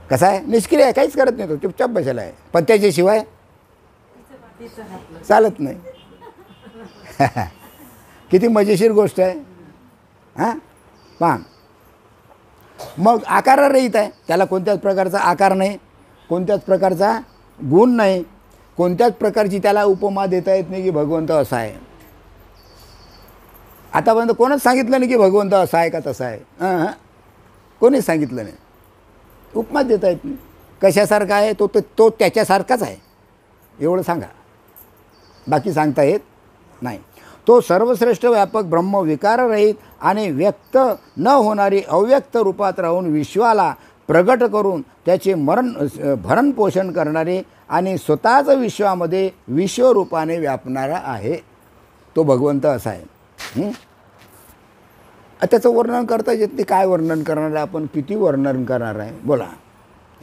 Speaker 1: कसा आहे? निष्क्रिय आहे, काहीच करत नाही तो, चुपचाप बसला आहे. पण त्याच्याशिवाय चालत नाही. किती मजेशीर गोष्ट आहे. हां, पहा. मग आकाररहित आहे. त्याला कोणत्याच प्रकारचा आकार नाही, कोणत्याच प्रकारचा गुण नाही, कोणत्याच प्रकारची त्याला उपमा देता येत नाही की भगवंत असा आहे. आतापर्यंत कोणच सांगितलं नाही की भगवंत असा आहे का तसा आहे. कोणीच सांगितलं नाही. उपमा देता येत नाही. कशासारखा आहे तो त्याच्यासारखाच आहे एवढं सांगा, बाकी सांगता येत नाही. तो सर्वश्रेष्ठ व्यापक ब्रह्म विकाररहित आणि व्यक्त न होणारी अव्यक्त रूपात राहून विश्वाला प्रगट करून त्याचे भरण पोषण करणारे आणि स्वतःच विश्वामध्ये विश्वरूपाने व्यापणारा आहे तो भगवंत असा आहे. त्याचं वर्णन करता येत नाही. काय वर्णन करणार आहे आपण? किती वर्णन करणार आहे बोला.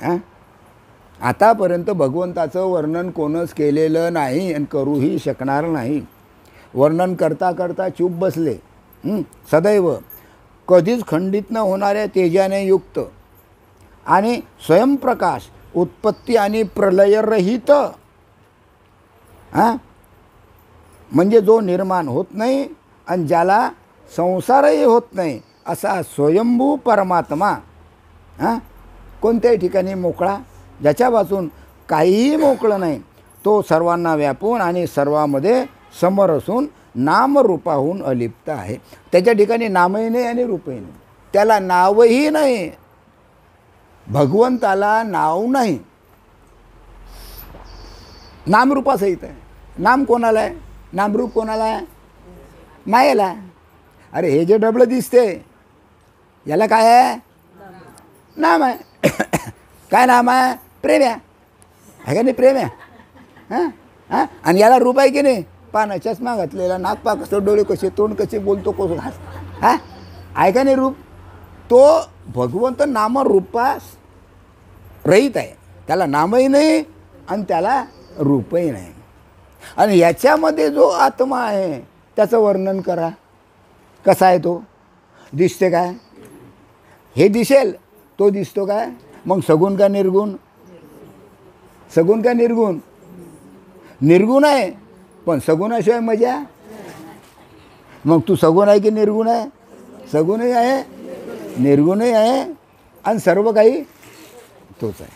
Speaker 1: हां, आतापर्यंत भगवंताचं वर्णन कोणच केलेलं नाही आणि करूही शकणार नाही. वर्णन करता करता चूप बसले. सदैव कधीच खंडित न होणाऱ्या तेजाने युक्त आणि स्वयंप्रकाश, उत्पत्ती आणि प्रलयरहित, म्हणजे जो निर्माण होत नाही आणि ज्याला संसारही होत नाही असा स्वयंभू परमात्मा, कोणत्याही ठिकाणी मोकळा, ज्याच्यापासून काहीही मोकळं नाही, तो सर्वांना व्यापून आणि सर्वांमध्ये समर असून नामरूपाहून अलिप्त आहे. त्याच्या ठिकाणी नामही नाही आणि रूपही नाही. त्याला नावही नाही, भगवंताला नाव नाही, नामरूपासहित आहे. नाम कोणाला आहे? नामरूप कोणाला आहे? मायेला. अरे हे जे डबलं दिसते याला काय आहे? नाम आहे. काय नाम आहे? प्रेम आहे का नाही? प्रेम आहे. हां हां. आणि याला रूप आहे की नाही? पानं, चष्मा घातलेला, नाक पाक कसं, डोळे कसे, तोंड कसे, बोलतो कसं, घास, हां आहे का नाही रूप? तो भगवंत नामरूपास रहित आहे. त्याला नामही नाही आणि त्याला रूपही नाही. आणि याच्यामध्ये जो आत्मा आहे त्याचं वर्णन करा. कसा आहे तो? दिसते काय? हे दिसेल तो दिसतो काय? मग सगुण का निर्गुण? सगुण का निर्गुण? निर्गुण आहे, पण सगुणाशिवाय मजा. मग तू सगुण आहे की निर्गुण आहे? सगुणही आहे, निर्गुणही आहे आणि सर्व काही तोच आहे.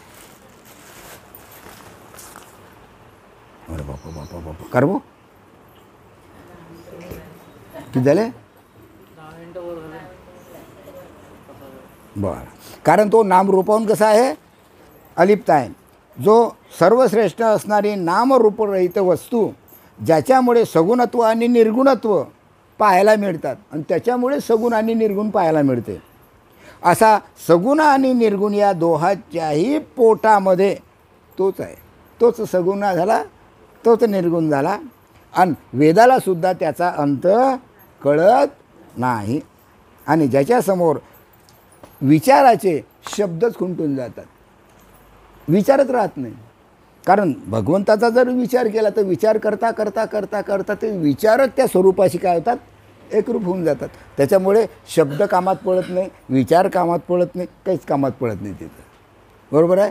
Speaker 1: अरे बापा बापा बापा, करबो किती झाले? बरं. कारण तो नामरूपाहून कसा आहे? अलिप्त आहे. जो सर्वश्रेष्ठ असणारी नामरूपरहित वस्तू, ज्याच्यामुळे सगुणत्व आणि निर्गुणत्व पाहायला मिळतात आणि त्याच्यामुळे सगुण आणि निर्गुण पाहायला मिळते. असा सगुण आणि निर्गुण या दोहाच्याही पोटामध्ये तोच आहे. तोच सगुण झाला, तोच निर्गुण झाला. आणि वेदाला सुद्धा त्याचा अंत कळत नाही. आणि ज्याच्यासमोर विचाराचे शब्दच खुंटून जातात, विचारच राहत नाही. कारण भगवंताचा जर विचार केला तर विचार करता करता करता करता ते विचारच त्या स्वरूपाशी काय होतात? एकरूप होऊन जातात. त्याच्यामुळे शब्द कामात पडत नाही, विचार कामात पडत नाही, काहीच कामात पडत नाही तिथं. बरोबर आहे?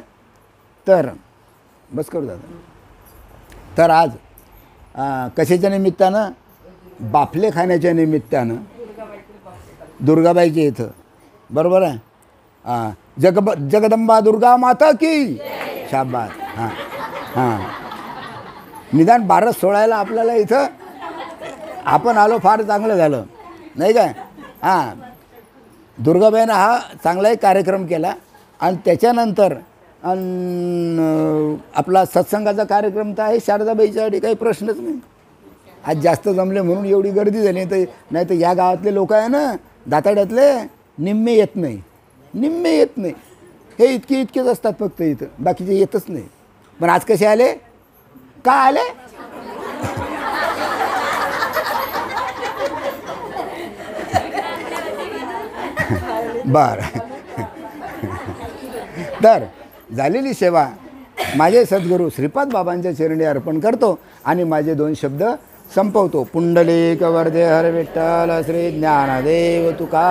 Speaker 1: तर बस करू दादा. तर आज कशाच्या निमित्तानं? बाफले खाण्याच्या निमित्तानं दुर्गाबाईच्या इथं. बरोबर आहे? जगदंबा दुर्गा माता की शाबास. हां हां. निदान बारस सोडायला आपल्याला इथं आपण आलो, फार चांगलं झालं नाही काय? हां. दुर्गाबाईनं हा चांगला एक कार्यक्रम केला. आणि त्याच्यानंतर आपला सत्संगाचा कार्यक्रम तर आहे शारदाबाईच्यासाठी, काही प्रश्नच नाही. आज जास्त जमले म्हणून एवढी गर्दी झाली. नाही तर या गावातले लोक आहे ना, दाताड्यातले, निम्मे येत नाही, निम्मे येत नाही. हे इतकेच असतात फक्त इथं, बाकीचे येतच नाही. पण आज कसे आले? का आले? बरं. तर झालेली सेवा माझे सद्गुरू श्रीपाद बाबांच्या चरणी अर्पण करतो आणि माझे 2 शब्द संपवतो. पुंडलिक वरदे हर विठ्ठल श्री ज्ञानदेव तुका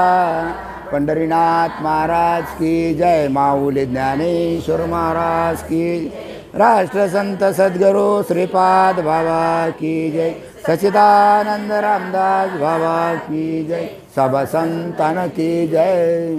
Speaker 1: पंढरीनाथ महाराज की जय. माऊली ज्ञानेश्वर महाराज की, राष्ट्रसंत सद्गुरू श्रीपाद बाबा की जय. सच्चिदानंद रामदास बाबा की जय. सब संतान की जय.